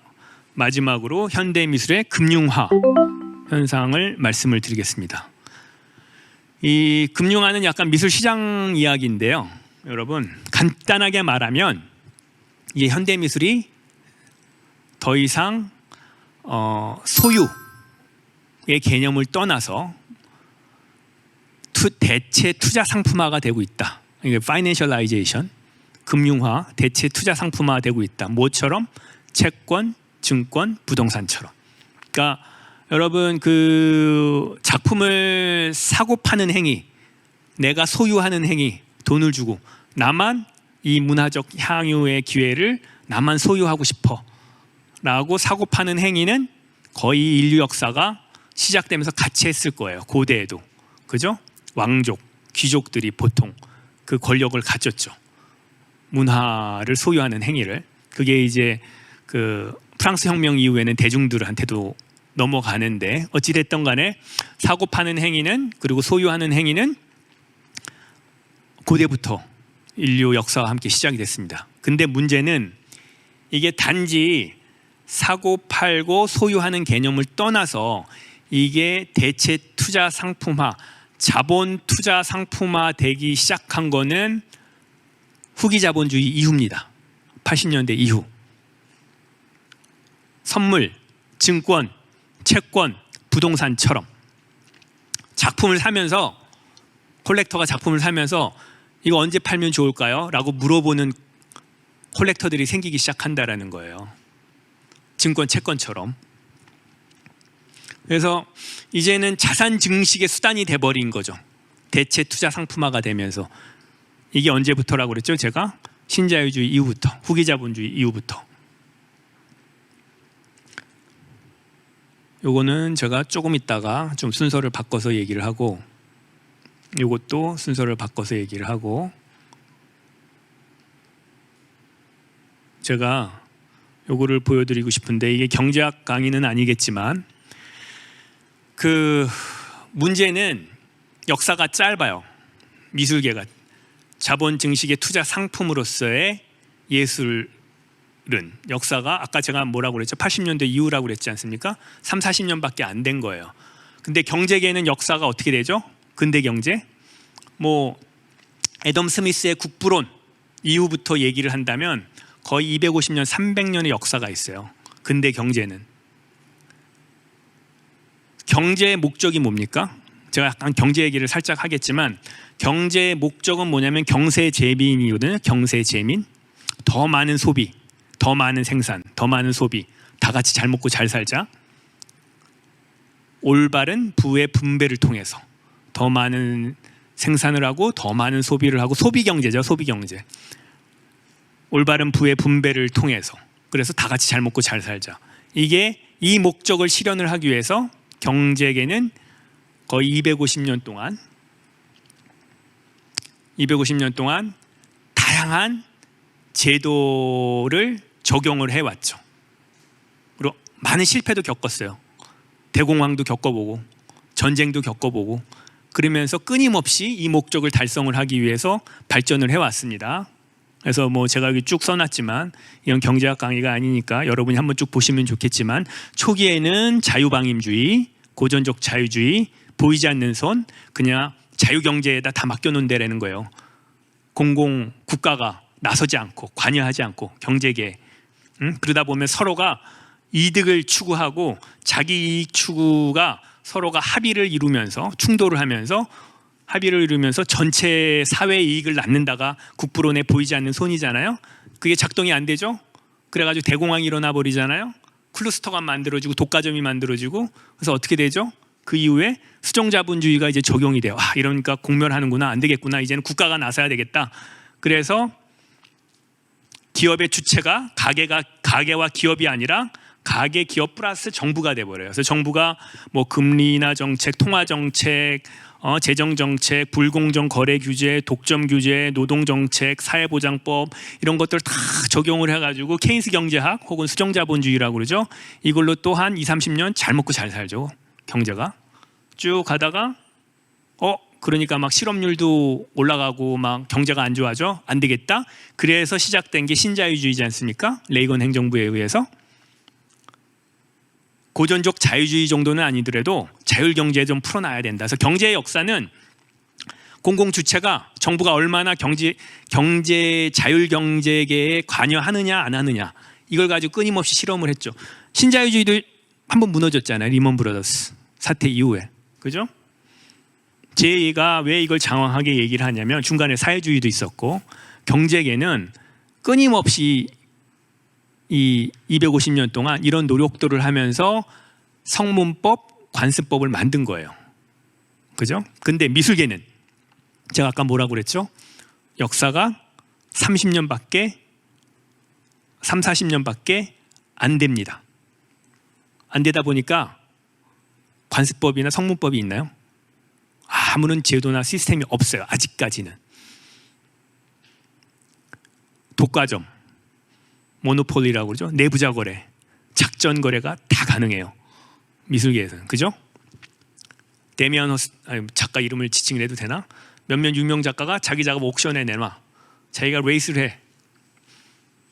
마지막으로 현대 미술의 금융화 현상을 말씀을 드리겠습니다. 이 금융화는 약간 미술 시장 이야기인데요. 여러분, 간단하게 말하면 이 현대 미술이 더 이상 소유의 개념을 떠나서 대체 투자 상품화가 되고 있다. 이게 파이낸셜라이제이션, 금융화, 대체 투자 상품화가 되고 있다. 뭐처럼? 채권, 증권, 부동산처럼. 그러니까 여러분, 그 작품을 사고 파는 행위, 내가 소유하는 행위, 돈을 주고 나만 이 문화적 향유의 기회를 나만 소유하고 싶어 라고 사고 파는 행위는 거의 인류 역사가 시작되면서 같이 했을 거예요. 고대에도. 그죠? 왕족, 귀족들이 보통 그 권력을 가졌죠. 문화를 소유하는 행위를. 그게 이제 그 프랑스 혁명 이후에는 대중들한테도 넘어가는데, 어찌됐든 간에 사고 파는 행위는, 그리고 소유하는 행위는 고대부터 인류 역사와 함께 시작이 됐습니다. 근데 문제는 이게 단지 사고 팔고 소유하는 개념을 떠나서 이게 대체 투자 상품화, 자본 투자 상품화 되기 시작한 거는 후기 자본주의 이후입니다. 80년대 이후. 선물, 증권, 채권, 부동산처럼 작품을 사면서, 콜렉터가 작품을 사면서 이거 언제 팔면 좋을까요? 라고 물어보는 콜렉터들이 생기기 시작한다라는 거예요. 증권, 채권처럼. 그래서 이제는 자산 증식의 수단이 돼버린 거죠. 대체 투자 상품화가 되면서. 이게 언제부터라고 그랬죠? 제가 신자유주의 이후부터, 후기자본주의 이후부터. 요거는 제가 조금 있다가 좀 순서를 바꿔서 얘기를 하고, 요것도 순서를 바꿔서 얘기를 하고, 제가 요거를 보여드리고 싶은데, 이게 경제학 강의는 아니겠지만 그 문제는 역사가 짧아요. 미술계가 자본 증식의 투자 상품으로서의 예술은 역사가, 아까 제가 뭐라고 그랬죠? 80년대 이후라고 그랬지 않습니까? 3, 40년밖에 안 된 거예요. 근데 경제계는 역사가 어떻게 되죠? 근대 경제? 뭐 애덤 스미스의 국부론 이후부터 얘기를 한다면 거의 250년, 300년의 역사가 있어요. 근대 경제는. 경제의 목적이 뭡니까? 제가 약간 경제 얘기를 살짝 하겠지만, 경제의 목적은 뭐냐면 경세재민이거든요. 경세재민. 더 많은 소비, 더 많은 생산, 더 많은 소비, 다 같이 잘 먹고 잘 살자. 올바른 부의 분배를 통해서 더 많은 생산을 하고 더 많은 소비를 하고, 소비경제죠. 소비경제. 올바른 부의 분배를 통해서. 그래서 다 같이 잘 먹고 잘 살자. 이게 이 목적을 실현을 하기 위해서 경제계는 거의 250년 동안 다양한 제도를 적용을 해왔죠. 그리고 많은 실패도 겪었어요. 대공황도 겪어보고 전쟁도 겪어보고, 그러면서 끊임없이 이 목적을 달성을 하기 위해서 발전을 해왔습니다. 그래서 뭐 제가 여기 쭉 써놨지만, 이건 경제학 강의가 아니니까 여러분이 한번 쭉 보시면 좋겠지만, 초기에는 자유방임주의, 고전적 자유주의, 보이지 않는 손, 그냥 자유경제에다 다 맡겨놓는다라는 거예요. 국가가 나서지 않고 관여하지 않고 경제계. 그러다 보면 서로가 이득을 추구하고 자기 이익 추구가 서로가 합의를 이루면서, 충돌을 하면서 합의를 이루면서 전체 사회 이익을 낳는다가 국부론에 보이지 않는 손이잖아요. 그게 작동이 안 되죠. 그래가지고 대공황이 일어나 버리잖아요. 클러스터가 만들어지고 독과점이 만들어지고, 그래서 어떻게 되죠? 그 이후에 수정자본주의가 이제 적용이 돼요. 아, 이러니까 공멸하는구나, 안 되겠구나, 이제는 국가가 나서야 되겠다. 그래서 기업의 주체가 가게와 기업이 아니라 가계, 기업 플러스 정부가 돼버려요. 그래서 정부가 뭐 금리나 정책, 통화 정책, 재정 정책, 불공정 거래 규제, 독점 규제, 노동 정책, 사회보장법 이런 것들 다 적용을 해가지고 케인스 경제학 혹은 수정자본주의라고 그러죠. 이걸로 또 한 20-30년 잘 먹고 잘 살죠. 경제가 쭉 가다가 그러니까 막 실업률도 올라가고 막 경제가 안 좋아져. 안 되겠다. 그래서 시작된 게 신자유주의지 않습니까? 레이건 행정부에 의해서. 고전적 자유주의 정도는 아니더라도 자율경제에 좀 풀어놔야 된다. 그래서 경제의 역사는 공공주체가 정부가 얼마나 경제 자율경제계에 관여하느냐 안 하느냐 이걸 가지고 끊임없이 실험을 했죠. 신자유주의도 한번 무너졌잖아요. 리먼 브라더스 사태 이후에. 그죠? 제가 왜 이걸 장황하게 얘기를 하냐면 중간에 사회주의도 있었고 경제계는 끊임없이 이 250년 동안 이런 노력들을 하면서 성문법, 관습법을 만든 거예요. 그죠? 근데 미술계는 제가 아까 뭐라고 그랬죠? 역사가 30년밖에 40년밖에 안 됩니다. 안 되다 보니까 관습법이나 성문법이 있나요? 아무런 제도나 시스템이 없어요. 아직까지는. 독과점, 모노폴리라고 그러죠. 내부자 거래, 작전 거래가 다 가능해요. 미술계에서는. 그죠? 데미안 허스 작가 이름을 지칭을 해도 되나? 몇몇 유명 작가가 자기 작업 옥션에 내놔. 자기가 레이스를 해.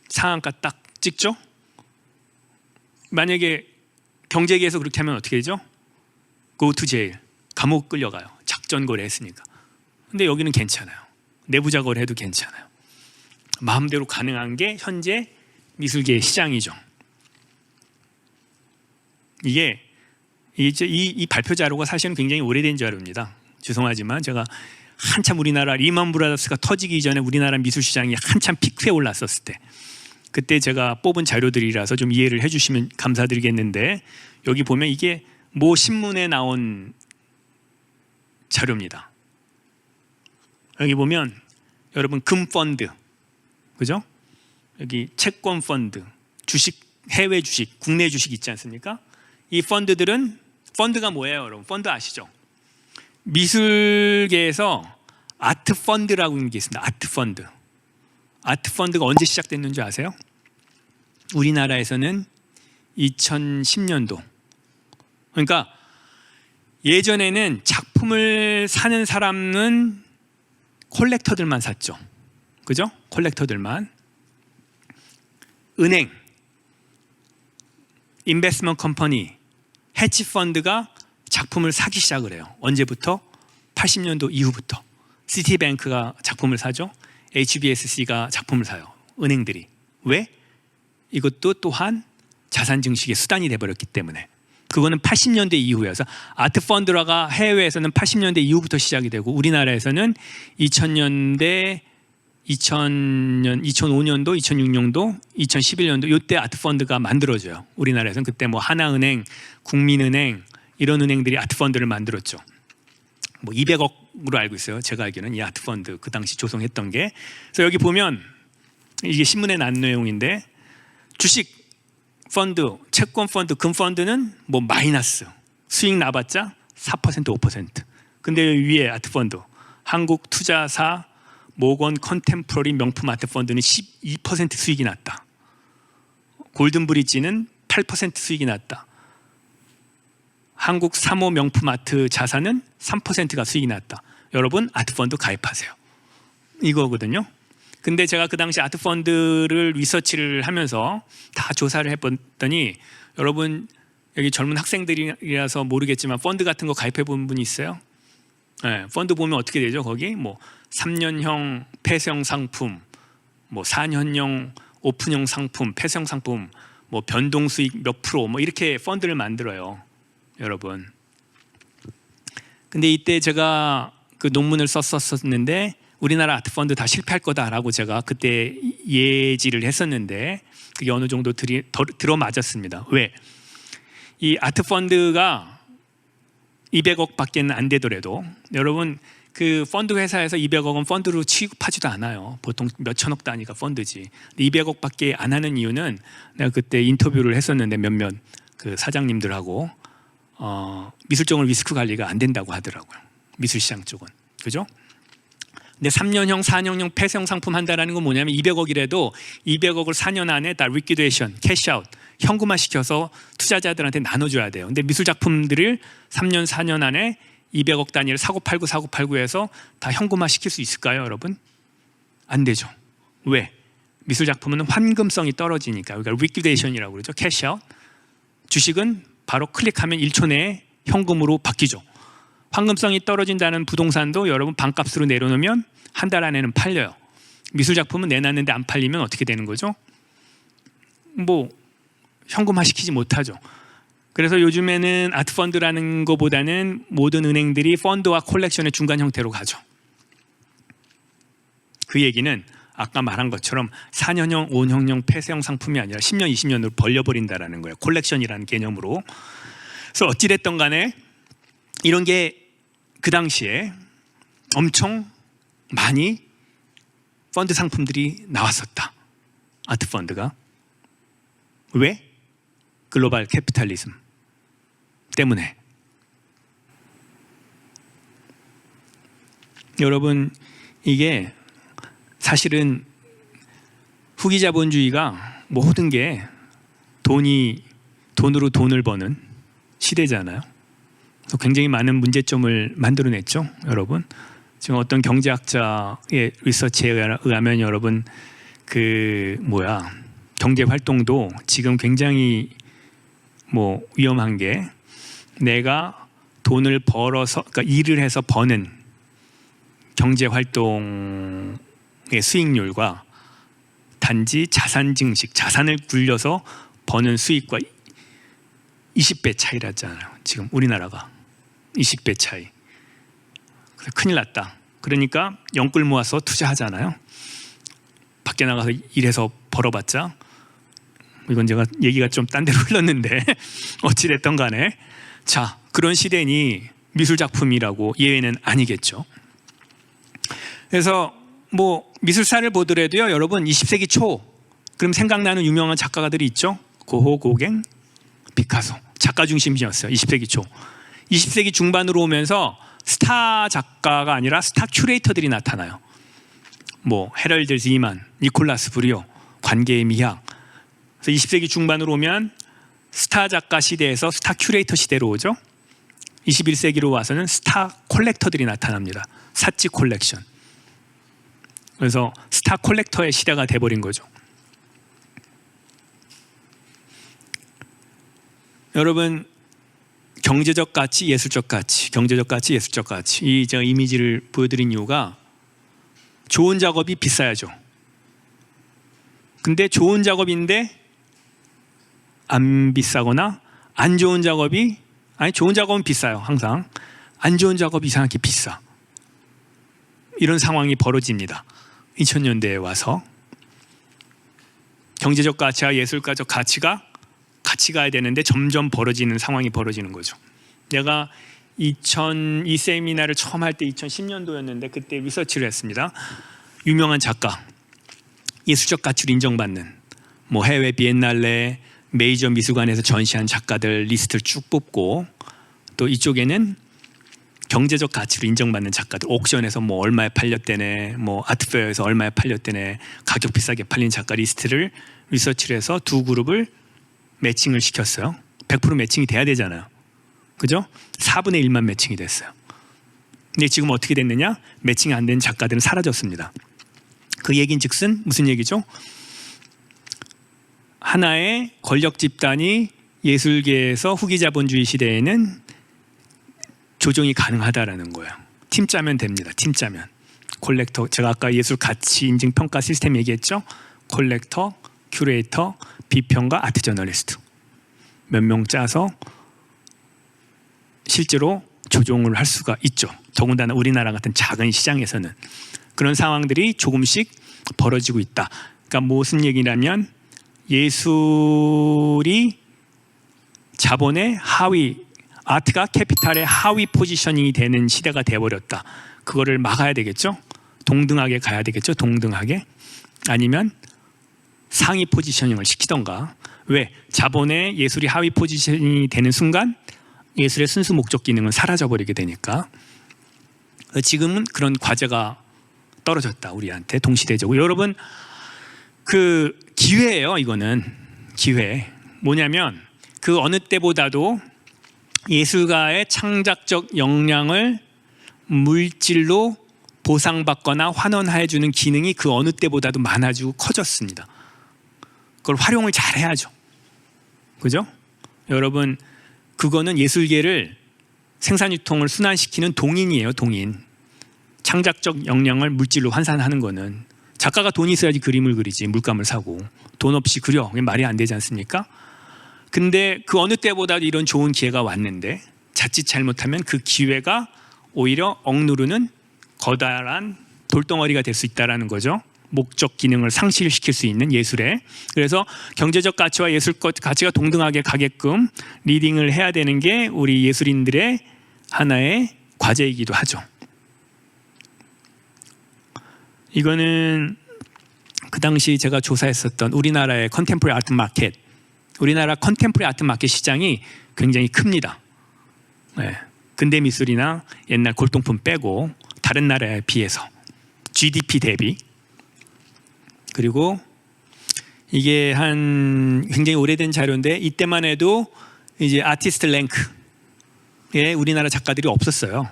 상한가 딱 찍죠? 만약에 경제계에서 그렇게 하면 어떻게 되죠? Go to jail. 감옥 끌려가요. 작전 거래 했으니까. 근데 여기는 괜찮아요. 내부자 거래 해도 괜찮아요. 마음대로 가능한 게 현재 미술계의 시장이죠. 이게 이 발표 자료가 사실은 굉장히 오래된 자료입니다. 죄송하지만 제가 한참 우리나라 리먼 브라더스가 터지기 전에 우리나라 미술 시장이 한참 피크에 올랐었을 때 그때 제가 뽑은 자료들이라서 좀 이해를 해주시면 감사드리겠는데 여기 보면 이게 모 신문에 나온 자료입니다. 여기 보면 여러분 금펀드, 그죠? 여기 채권 펀드, 주식, 해외 주식, 국내 주식 있지 않습니까? 이 펀드들은 펀드가 뭐예요, 여러분? 펀드 아시죠? 미술계에서 아트 펀드라고 하는 게 있습니다. 아트 펀드. 아트 펀드가 언제 시작됐는지 아세요? 우리나라에서는 2010년도. 그러니까 예전에는 작품을 사는 사람은 콜렉터들만 샀죠. 그죠? 콜렉터들만. 은행, 인베스트먼트 컴퍼니, 해치 펀드가 작품을 사기 시작을 해요. 언제부터? 80년도 이후부터. 시티뱅크가 작품을 사죠. HBSC가 작품을 사요. 은행들이. 왜? 이것도 또한 자산 증식의 수단이 돼버렸기 때문에. 그거는 80년대 이후여서 아트 펀드라가 해외에서는 80년대 이후부터 시작이 되고 우리나라에서는 2000년대 2005년도, 2006년도, 2011년도 이때 아트 펀드가 만들어져요. 우리나라에서는 그때 뭐 하나은행, 국민은행 이런 은행들이 아트 펀드를 만들었죠. 뭐 200억으로 알고 있어요. 제가 알기로는 이 아트 펀드 그 당시 조성했던 게. 그래서 여기 보면 이게 신문에 난 내용인데 주식 펀드, 채권 펀드, 금 펀드는 뭐 마이너스 수익 나봤자 4% 5%. 근데 위에 아트 펀드 한국 투자사 모건 컨템포러리 명품 아트 펀드는 12% 수익이 났다. 골든 브릿지는 8% 수익이 났다. 한국 3호 명품 아트 자산은 3%가 수익이 났다. 여러분 아트 펀드 가입하세요. 이거거든요. 근데 제가 그 당시 아트 펀드를 리서치를 하면서 다 조사를 해봤더니 여러분 여기 젊은 학생들이라서 모르겠지만 펀드 같은 거 가입해 본 분이 있어요? 네, 펀드 보면 어떻게 되죠? 거기 뭐 3년형 폐쇄형 상품, 뭐 4년형 오픈형 상품, 폐쇄형 상품, 뭐 변동 수익 몇 프로 뭐 이렇게 펀드를 만들어요, 여러분. 근데 이때 제가 그 논문을 썼었는데 우리나라 아트 펀드 다 실패할 거다라고 제가 그때 예지를 했었는데 그게 어느 정도 들어맞았습니다. 왜? 이 아트 펀드가 200억밖에 안 되더라도 여러분 그 펀드 회사에서 200억은 펀드로 취급하지도 않아요. 보통 몇천억 단위가 펀드지. 200억밖에 안 하는 이유는 내가 그때 인터뷰를 했었는데 몇몇 그 사장님들하고 미술적으로 리스크 관리가 안 된다고 하더라고요. 미술시장 쪽은. 그죠? 근데 3년형, 4년형 폐쇄형 상품 한다라는 건 뭐냐면 200억이라도 200억을 4년 안에 다 리퀴데이션, 캐시아웃, 현금화 시켜서 투자자들한테 나눠줘야 돼요. 근데 미술 작품들을 3년, 4년 안에 200억 단위를 사고 팔고 해서 다 현금화 시킬 수 있을까요, 여러분? 안 되죠. 왜? 미술 작품은 환금성이 떨어지니까. 그러니까 리퀴데이션이라고 그러죠. 캐시아웃. 주식은 바로 클릭하면 1초 내에 현금으로 바뀌죠. 황금성이 떨어진다는 부동산도 여러분 반값으로 내려놓으면 한 달 안에는 팔려요. 미술 작품은 내놨는데 안 팔리면 어떻게 되는 거죠? 뭐 현금화 시키지 못하죠. 그래서 요즘에는 아트펀드라는 것보다는 모든 은행들이 펀드와 콜렉션의 중간 형태로 가죠. 그 얘기는 아까 말한 것처럼 4년형, 5년형 폐쇄형 상품이 아니라 10년, 20년으로 벌려버린다는 거예요. 콜렉션이라는 개념으로. 그래서 어찌됐든 간에 이런 게 그 당시에 엄청 많이 펀드 상품들이 나왔었다. 아트 펀드가. 왜? 글로벌 캐피탈리즘 때문에. 여러분, 이게 사실은 후기 자본주의가 모든 게 돈으로 돈을 버는 시대잖아요. 굉장히 많은 문제점을 만들어냈죠, 여러분. 지금 어떤 경제학자의 리서치에 의하면 여러분 경제 활동도 지금 굉장히 위험한 게 내가 돈을 벌어서 그러니까 일을 해서 버는 경제 활동의 수익률과 단지 자산 증식, 자산을 굴려서 버는 수익과 20배 차이라잖아요. 지금 우리나라가 20배 차이. 그래서 큰일 났다. 그러니까 영끌 모아서 투자하잖아요. 밖에 나가서 일해서 벌어봤자 이건 제가 얘기가 좀 딴 데로 흘렀는데 어찌됐든 간에 자, 그런 시대니 미술 작품이라고 예외는 아니겠죠. 그래서 미술사를 보더라도요, 여러분 20세기 초 그럼 생각나는 유명한 작가들이 있죠. 고호, 고갱, 피카소. 작가 중심이었어요. 20세기 초. 20세기 중반으로 오면서 스타 작가가 아니라 스타 큐레이터들이 나타나요. 헤럴드 지만, 니콜라스 브리오, 관계의 미학. 그래서 20세기 중반으로 오면 스타 작가 시대에서 스타 큐레이터 시대로 오죠. 21세기로 와서는 스타 콜렉터들이 나타납니다. 사치 콜렉션. 그래서 스타 콜렉터의 시대가 돼버린 거죠. 여러분, 경제적 가치, 예술적 가치, 경제적 가치, 예술적 가치. 이 제가 이미지를 보여드린 이유가 좋은 작업이 비싸야죠. 근데 좋은 작업인데 안 비싸거나 안 좋은 작업이 좋은 작업은 비싸요. 항상. 안 좋은 작업이 이상하게 비싸. 이런 상황이 벌어집니다. 2000년대에 와서 경제적 가치와 예술가적 가치가 같이 가야 되는데 점점 벌어지는 상황이 벌어지는 거죠. 내가 이 세미나를 처음 할 때 2010년도였는데 그때 리서치를 했습니다. 유명한 작가, 예술적 가치를 인정받는 해외 비엔날레, 메이저 미술관에서 전시한 작가들 리스트를 쭉 뽑고 또 이쪽에는 경제적 가치로 인정받는 작가들, 옥션에서 얼마에 팔렸대네, 아트페어에서 얼마에 팔렸대네, 가격 비싸게 팔린 작가 리스트를 리서치를 해서 두 그룹을 매칭을 시켰어요. 100% 매칭이 돼야 되잖아요. 그죠? 4분의 1만 매칭이 됐어요. 근데 지금 어떻게 됐느냐? 매칭이 안 된 작가들은 사라졌습니다. 그 얘기는 즉슨 무슨 얘기죠? 하나의 권력 집단이 예술계에서 후기 자본주의 시대에는 조정이 가능하다라는 거예요. 팀 짜면 됩니다. 팀 짜면. 콜렉터, 제가 아까 예술 가치 인증 평가 시스템 얘기했죠? 콜렉터, 큐레이터, 비평가, 아트 저널리스트 몇 명 짜서 실제로 조종을 할 수가 있죠. 더군다나 우리나라 같은 작은 시장에서는 그런 상황들이 조금씩 벌어지고 있다. 그러니까 무슨 얘기냐면 예술이 자본의 하위 아트가 캐피탈의 하위 포지셔닝이 되는 시대가 돼버렸다. 그거를 막아야 되겠죠. 동등하게 가야 되겠죠. 동등하게. 아니면 상위 포지셔닝을 시키던가. 왜? 자본의 예술이 하위 포지셔닝이 되는 순간 예술의 순수 목적 기능은 사라져버리게 되니까. 지금은 그런 과제가 떨어졌다. 우리한테 동시대적으로. 여러분 그 기회예요. 이거는 기회. 뭐냐면 그 어느 때보다도 예술가의 창작적 역량을 물질로 보상받거나 환원해주는 기능이 그 어느 때보다도 많아지고 커졌습니다. 그걸 활용을 잘 해야죠. 그죠? 여러분 그거는 예술계를 생산유통을 순환시키는 동인이에요. 동인. 창작적 역량을 물질로 환산하는 거는 작가가 돈이 있어야지 그림을 그리지 물감을 사고 돈 없이 그려. 그게 말이 안 되지 않습니까? 근데 그 어느 때보다도 이런 좋은 기회가 왔는데 자칫 잘못하면 그 기회가 오히려 억누르는 거다란 돌덩어리가 될 수 있다는 거죠. 목적 기능을 상실시킬 수 있는 예술에. 그래서 경제적 가치와 예술적 가치가 동등하게 가게끔 리딩을 해야 되는 게 우리 예술인들의 하나의 과제이기도 하죠. 이거는 그 당시 제가 조사했었던 우리나라의 컨템포리 아트 마켓. 우리나라 컨템포리 아트 마켓 시장이 굉장히 큽니다. 네. 근대 미술이나 옛날 골동품 빼고 다른 나라에 비해서 GDP 대비. 그리고 이게 한 굉장히 오래된 자료인데 이때만 해도 이제 아티스트 랭크에 우리나라 작가들이 없었어요.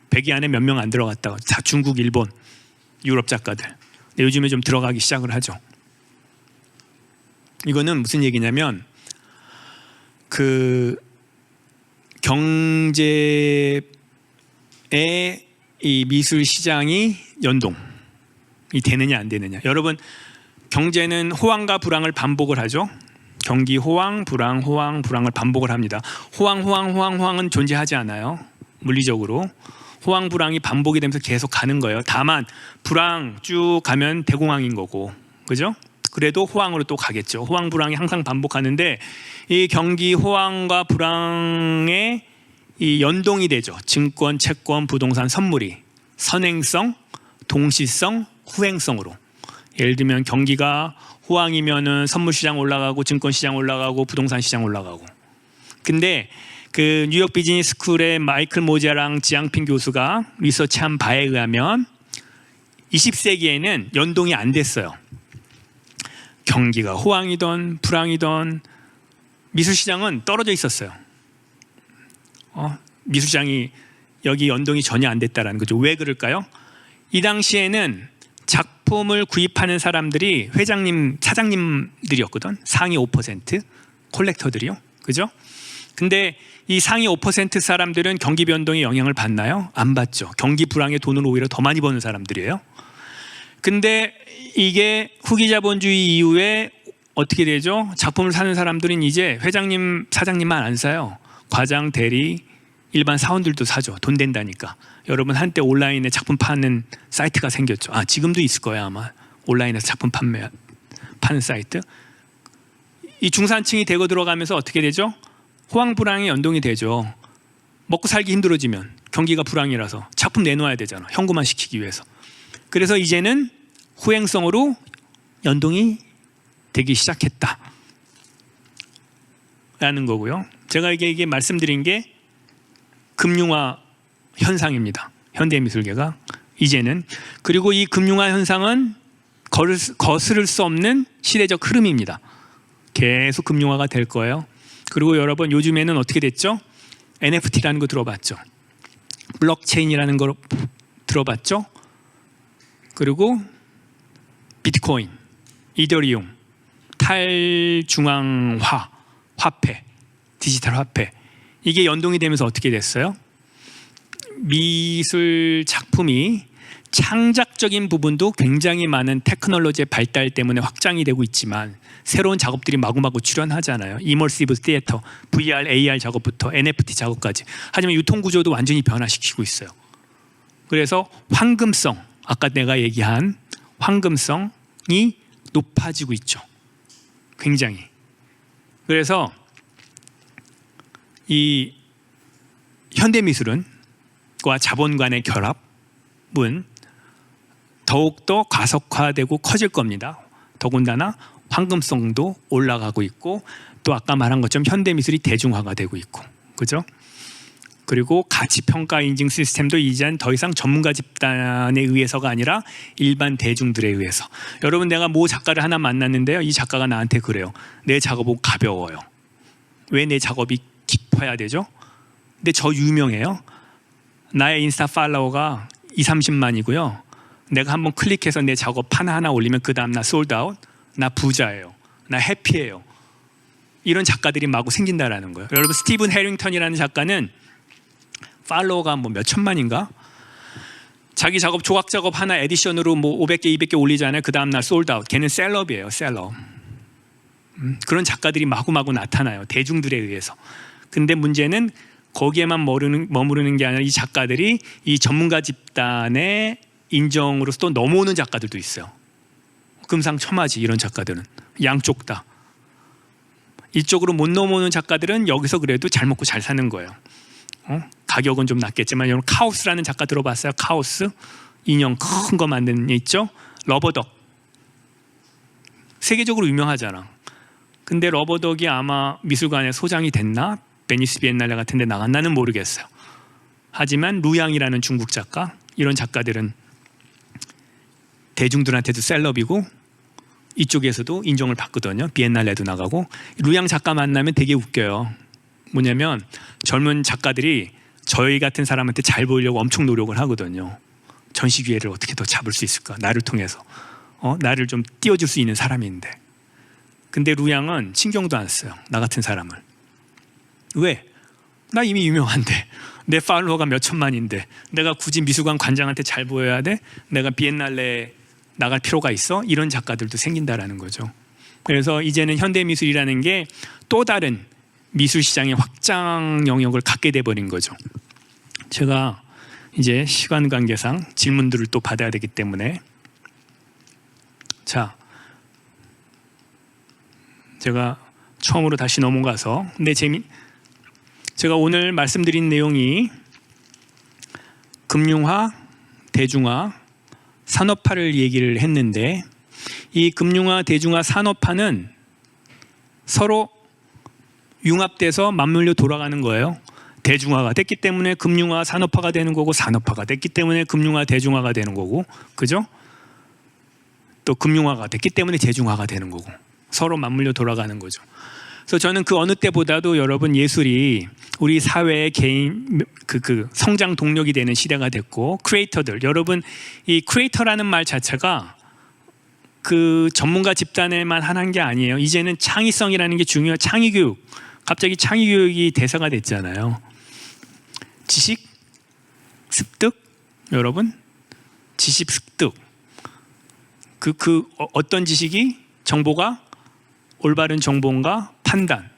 100위 안에 몇 명 안 들어갔다고. 다 중국, 일본, 유럽 작가들. 근데 요즘에 좀 들어가기 시작을 하죠. 이거는 무슨 얘기냐면 그 경제의 이 미술 시장이 연동이 되느냐 안 되느냐. 여러분 경제는 호황과 불황을 반복을 하죠. 경기 호황, 불황, 호황, 불황을 반복을 합니다. 호황은 존재하지 않아요. 물리적으로. 호황, 불황이 반복이 되면서 계속 가는 거예요. 다만 불황 쭉 가면 대공황인 거고. 그죠? 그래도 호황으로 또 가겠죠. 호황, 불황이 항상 반복하는데 이 경기 호황과 불황의 이 연동이 되죠. 증권, 채권, 부동산, 선물이 선행성, 동시성, 후행성으로. 예를 들면 경기가 호황이면은 선물 시장 올라가고 증권 시장 올라가고 부동산 시장 올라가고. 근데 그 뉴욕 비즈니스 스쿨의 마이클 모자랑 지앙핑 교수가 리서치한 바에 의하면 20세기에는 연동이 안 됐어요. 경기가 호황이던 불황이던 미술시장은 떨어져 있었어요. 미술시장이 여기 연동이 전혀 안 됐다는 거죠. 왜 그럴까요? 이 당시에는 작품을 구입하는 사람들이 회장님, 차장님들이었거든. 상위 5% 콜렉터들이요. 그죠? 근데 이 상위 5% 사람들은 경기 변동에 영향을 받나요? 안 받죠. 경기 불황에 돈을 오히려 더 많이 버는 사람들이에요. 근데 이게 후기 자본주의 이후에 어떻게 되죠? 작품을 사는 사람들은 이제 회장님, 사장님만 안 사요. 과장, 대리, 일반 사원들도 사죠. 돈 된다니까. 여러분 한때 온라인에 작품 파는 사이트가 생겼죠. 지금도 있을 거야 아마. 온라인에서 작품 파는 사이트. 이 중산층이 대거 들어가면서 어떻게 되죠? 호황, 불황이 연동이 되죠. 먹고 살기 힘들어지면 경기가 불황이라서 작품 내놓아야 되잖아. 현금화 시키기 위해서. 그래서 이제는 후행성으로 연동이 되기 시작했다 라는 거고요. 제가 이게 말씀드린 게 금융화 현상입니다. 현대미술계가 이제는. 그리고 이 금융화 현상은 거스를 수 없는 시대적 흐름입니다. 계속 금융화가 될 거예요. 그리고 여러분 요즘에는 어떻게 됐죠? NFT라는 거 들어봤죠? 블록체인이라는 거 들어봤죠? 그리고 비트코인, 이더리움, 탈중앙화 화폐, 디지털 화폐. 이게 연동이 되면서 어떻게 됐어요? 미술 작품이 창작적인 부분도 굉장히 많은 테크놀로지의 발달 때문에 확장이 되고 있지만 새로운 작업들이 마구마구 출현하잖아요. 이머시브 시애터, VR, AR 작업부터 NFT 작업까지. 하지만 유통구조도 완전히 변화시키고 있어요. 그래서 황금성, 아까 내가 얘기한 황금성이 높아지고 있죠. 굉장히. 그래서 이 현대미술과 자본 간의 결합은 더욱더 가속화되고 커질 겁니다. 더군다나 황금성도 올라가고 있고 또 아까 말한 것처럼 현대미술이 대중화가 되고 있고, 그죠? 그리고 가치평가 인증 시스템도 이제는 더 이상 전문가 집단에 의해서가 아니라 일반 대중들에 의해서. 여러분, 내가 모 작가를 하나 만났는데요, 이 작가가 나한테 그래요. 내 작업은 가벼워요. 왜 내 작업이 깊어야 되죠? 근데 저 유명해요. 나의 인스타 팔로워가 20-30만이고요. 내가 한번 클릭해서 내 작업 하나 올리면 그 다음 나 솔드아웃, 나 부자예요, 나 해피해요. 이런 작가들이 마구 생긴다라는 거예요. 여러분, 스티븐 해링턴이라는 작가는 팔로워가 뭐 몇 천만인가? 자기 작업, 조각 작업 하나 에디션으로 뭐 500개, 200개 올리잖아요. 그 다음 날 솔드아웃. 걔는 셀럽이에요, 셀럽. 그런 작가들이 마구마구 나타나요, 대중들에 의해서. 근데 문제는 거기에만 머무르는 게 아니라 이 작가들이 이 전문가 집단의 인정으로서 또 넘어오는 작가들도 있어요. 금상첨화지, 이런 작가들은. 양쪽 다. 이쪽으로 못 넘어오는 작가들은 여기서 그래도 잘 먹고 잘 사는 거예요. 가격은 좀 낮겠지만, 여러분 카오스라는 작가 들어봤어요? 카오스? 인형 큰 거 만드는 애 있죠? 러버덕. 세계적으로 유명하잖아. 근데 러버덕이 아마 미술관에 소장이 됐나? 베니스 비엔날레 같은 데 나갔나는 모르겠어요. 하지만 루양이라는 중국 작가, 이런 작가들은 대중들한테도 셀럽이고 이쪽에서도 인정을 받거든요. 비엔날레도 나가고. 루양 작가 만나면 되게 웃겨요. 뭐냐면 젊은 작가들이 저희 같은 사람한테 잘 보이려고 엄청 노력을 하거든요. 전시 기회를 어떻게 더 잡을 수 있을까? 나를 통해서. 나를 좀 띄워줄 수 있는 사람인데. 근데 루양은 신경도 안 써요, 나 같은 사람을. 왜? 나 이미 유명한데, 내 팔로워가 몇 천만인데 내가 굳이 미술관 관장한테 잘 보여야 돼? 내가 비엔날레 나갈 필요가 있어? 이런 작가들도 생긴다라는 거죠. 그래서 이제는 현대미술이라는 게 또 다른 미술 시장의 확장 영역을 갖게 돼버린 거죠. 제가 이제 시간 관계상 질문들을 또 받아야 되기 때문에, 자, 제가 처음으로 다시 넘어가서, 근데 제가 오늘 말씀드린 내용이 금융화, 대중화, 산업화를 얘기를 했는데, 이 금융화, 대중화, 산업화는 서로 융합돼서 맞물려 돌아가는 거예요. 대중화가 됐기 때문에 금융화, 산업화가 되는 거고, 산업화가 됐기 때문에 금융화, 대중화가 되는 거고, 그죠? 또 금융화가 됐기 때문에 대중화가 되는 거고, 서로 맞물려 돌아가는 거죠. 그래서 저는 그 어느 때보다도 여러분, 예술이 우리 사회의 개인 그 성장 동력이 되는 시대가 됐고, 크리에이터들, 여러분, 이 크리에이터라는 말 자체가 그 전문가 집단에만 하는 게 아니에요. 이제는 창의성이라는 게 중요해요. 창의교육. 갑자기 창의교육이 대세가 됐잖아요. 지식 습득, 여러분, 지식 습득. 어떤 지식이, 정보가 올바른 정보인가 판단,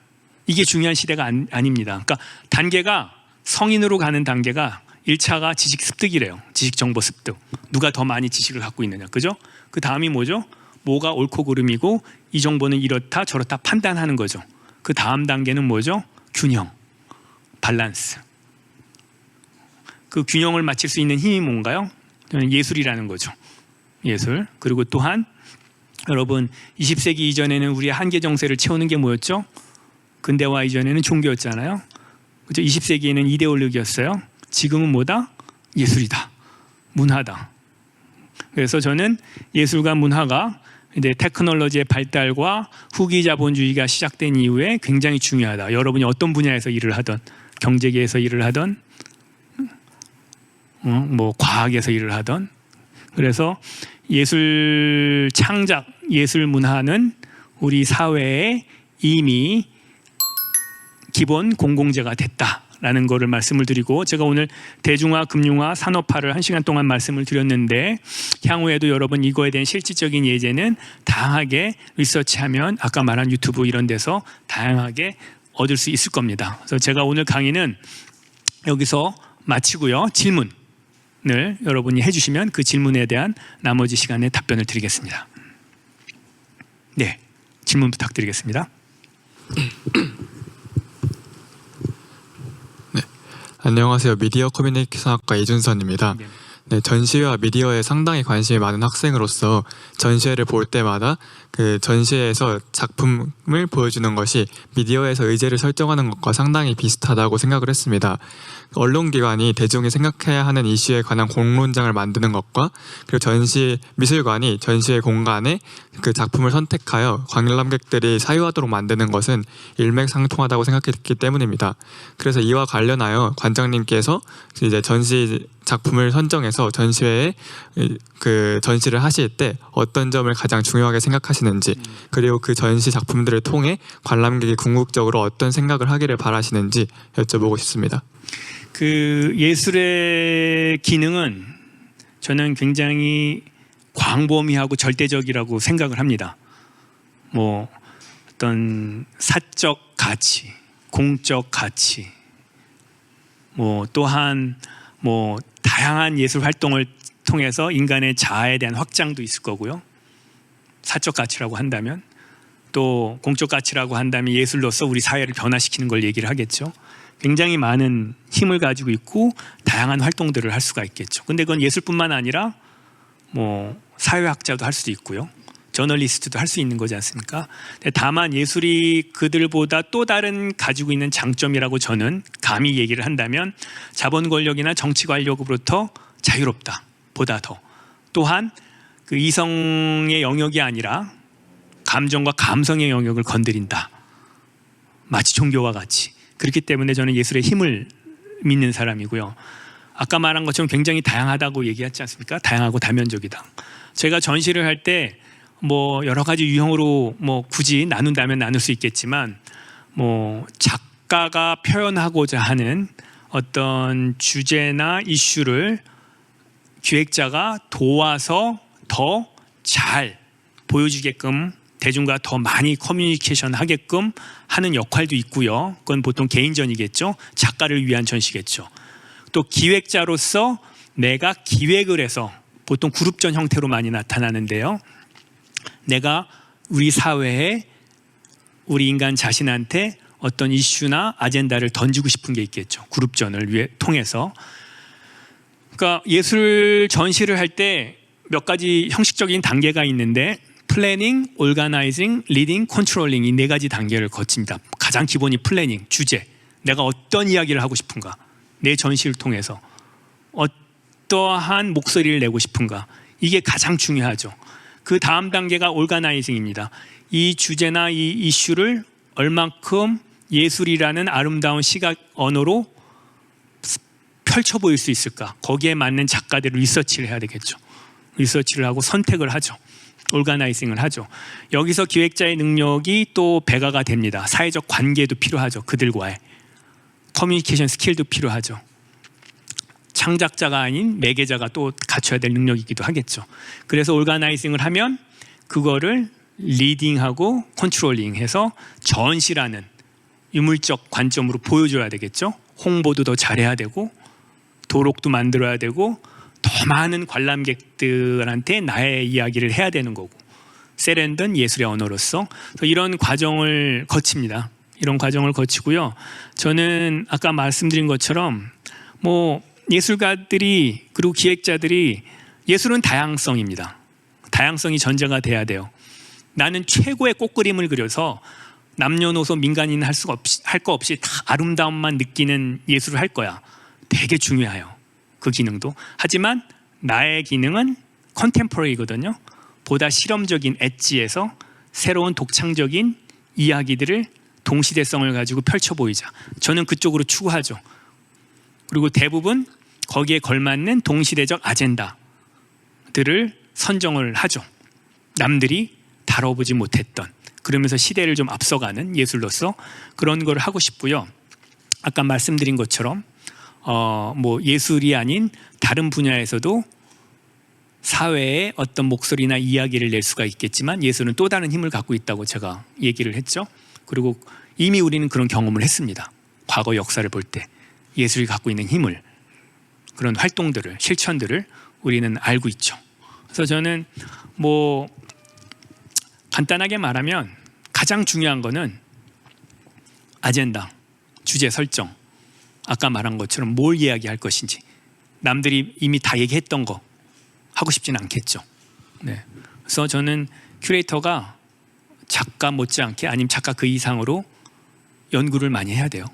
이게 중요한 시대가 아닙니다. 그러니까 단계가, 성인으로 가는 단계가 1차가 지식 습득이래요. 지식 정보 습득. 누가 더 많이 지식을 갖고 있느냐, 그죠? 그 다음이 뭐죠? 뭐가 옳고 그름이고, 이 정보는 이렇다 저렇다 판단하는 거죠. 그 다음 단계는 뭐죠? 균형, 밸런스. 그 균형을 맞출 수 있는 힘이 뭔가요? 예술이라는 거죠. 예술. 그리고 또한 여러분, 20세기 이전에는 우리의 한계 정세를 채우는 게 뭐였죠? 근대화 이전에는 종교였잖아요. 그죠? 20세기에는 이데올로기였어요. 지금은 뭐다? 예술이다, 문화다. 그래서 저는 예술과 문화가 이제 테크놀로지의 발달과 후기 자본주의가 시작된 이후에 굉장히 중요하다. 여러분이 어떤 분야에서 일을 하든, 경제계에서 일을 하든, 뭐 과학에서 일을 하든, 그래서 예술 창작, 예술 문화는 우리 사회에 이미 기본 공공재가 됐다라는 것을 말씀을 드리고, 제가 오늘 대중화, 금융화, 산업화를 1시간 동안 말씀을 드렸는데, 향후에도 여러분 이거에 대한 실질적인 예제는 다양하게 리서치하면 아까 말한 유튜브 이런 데서 다양하게 얻을 수 있을 겁니다. 그래서 제가 오늘 강의는 여기서 마치고요. 질문을 여러분이 해주시면 그 질문에 대한 나머지 시간에 답변을 드리겠습니다. 네, 질문 부탁드리겠습니다. 안녕하세요. 미디어 커뮤니케이션학과 이준선입니다. 네. 네, 전시회와 미디어에 상당히 관심이 많은 학생으로서 전시회를 볼 때마다 그 전시회에서 작품을 보여주는 것이 미디어에서 의제를 설정하는 것과 상당히 비슷하다고 생각을 했습니다. 언론기관이 대중이 생각해야 하는 이슈에 관한 공론장을 만드는 것과 그리고 미술관이 전시회 공간에 그 작품을 선택하여 관람객들이 사유하도록 만드는 것은 일맥상통하다고 생각했기 때문입니다. 그래서 이와 관련하여 관장님께서 이제 전시 작품을 선정해서 전시회에 그 전시를 하실 때 어떤 점을 가장 중요하게 생각하시는지, 그리고 그 전시 작품들을 통해 관람객이 궁극적으로 어떤 생각을 하기를 바라시는지 여쭤보고 싶습니다. 그 예술의 기능은 저는 굉장히 광범위하고 절대적이라고 생각을 합니다. 뭐 어떤 사적 가치, 공적 가치, 뭐 또한 뭐 다양한 예술 활동을 통해서 인간의 자아에 대한 확장도 있을 거고요. 사적 가치라고 한다면, 또 공적 가치라고 한다면 예술로서 우리 사회를 변화시키는 걸 얘기를 하겠죠. 굉장히 많은 힘을 가지고 있고 다양한 활동들을 할 수가 있겠죠. 근데 그건 예술뿐만 아니라 뭐 사회학자도 할 수도 있고요. 저널리스트도 할 수 있는 거지 않습니까? 다만 예술이 그들보다 또 다른 가지고 있는 장점이라고 저는 감히 얘기를 한다면 자본 권력이나 정치 권력으로부터 자유롭다. 보다 더. 또한 그 이성의 영역이 아니라 감정과 감성의 영역을 건드린다. 마치 종교와 같이. 그렇기 때문에 저는 예술의 힘을 믿는 사람이고요. 아까 말한 것처럼 굉장히 다양하다고 얘기했지 않습니까? 다양하고 다면적이다. 제가 전시를 할 때 뭐 여러 가지 유형으로 뭐 굳이 나눈다면 나눌 수 있겠지만, 뭐 작가가 표현하고자 하는 어떤 주제나 이슈를 기획자가 도와서 더 잘 보여주게끔, 대중과 더 많이 커뮤니케이션 하게끔 하는 역할도 있고요. 그건 보통 개인전이겠죠. 작가를 위한 전시겠죠. 또 기획자로서 내가 기획을 해서, 보통 그룹전 형태로 많이 나타나는데요. 내가 우리 사회에 우리 인간 자신한테 어떤 이슈나 아젠다를 던지고 싶은 게 있겠죠. 그룹전을 통해서. 그러니까 예술 전시를 할 때 몇 가지 형식적인 단계가 있는데, 플래닝, 오르가나이징, 리딩, 컨트롤링, 이 네 가지 단계를 거칩니다. 가장 기본이 플래닝, 주제. 내가 어떤 이야기를 하고 싶은가? 내 전시를 통해서 어떠한 목소리를 내고 싶은가? 이게 가장 중요하죠. 그 다음 단계가 오르가나이징입니다. 이 주제나 이 이슈를 얼만큼 예술이라는 아름다운 시각 언어로 펼쳐 보일 수 있을까? 거기에 맞는 작가들을 리서치를 해야 되겠죠. 리서치를 하고 선택을 하죠. 오르가나이징을 하죠. 여기서 기획자의 능력이 또 배가가 됩니다. 사회적 관계도 필요하죠. 그들과의 커뮤니케이션 스킬도 필요하죠. 창작자가 아닌 매개자가 또 갖춰야 될 능력이기도 하겠죠. 그래서 오르가나이징을 하면 그거를 리딩하고 컨트롤링해서 전시라는 유물적 관점으로 보여줘야 되겠죠. 홍보도 더 잘해야 되고 도록도 만들어야 되고 더 많은 관람객들한테 나의 이야기를 해야 되는 거고, 세련된 예술의 언어로서 이런 과정을 거칩니다. 이런 과정을 거치고요. 저는 아까 말씀드린 것처럼 뭐 예술가들이, 그리고 기획자들이, 예술은 다양성입니다. 다양성이 전제가 돼야 돼요. 나는 최고의 꽃그림을 그려서 남녀노소 민간인 할 거 없이 다 아름다움만 느끼는 예술을 할 거야. 되게 중요해요. 그 기능도. 하지만 나의 기능은 컨템포러리거든요. 보다 실험적인 엣지에서 새로운 독창적인 이야기들을 동시대성을 가지고 펼쳐 보이자. 저는 그쪽으로 추구하죠. 그리고 대부분 거기에 걸맞는 동시대적 아젠다들을 선정을 하죠. 남들이 다뤄보지 못했던, 그러면서 시대를 좀 앞서가는 예술로서 그런 걸 하고 싶고요. 아까 말씀드린 것처럼 뭐 예술이 아닌 다른 분야에서도 사회에 어떤 목소리나 이야기를 낼 수가 있겠지만 예술은 또 다른 힘을 갖고 있다고 제가 얘기를 했죠. 그리고 이미 우리는 그런 경험을 했습니다. 과거 역사를 볼 때 예술이 갖고 있는 힘을, 그런 활동들을, 실천들을 우리는 알고 있죠. 그래서 저는 뭐 간단하게 말하면 가장 중요한 거는 아젠다, 주제 설정, 아까 말한 것처럼 뭘 이야기할 것인지 남들이 이미 다 얘기했던 거 하고 싶진 않겠죠. 네. 그래서 저는 큐레이터가 작가 못지않게 아니면 작가 그 이상으로 연구를 많이 해야 돼요.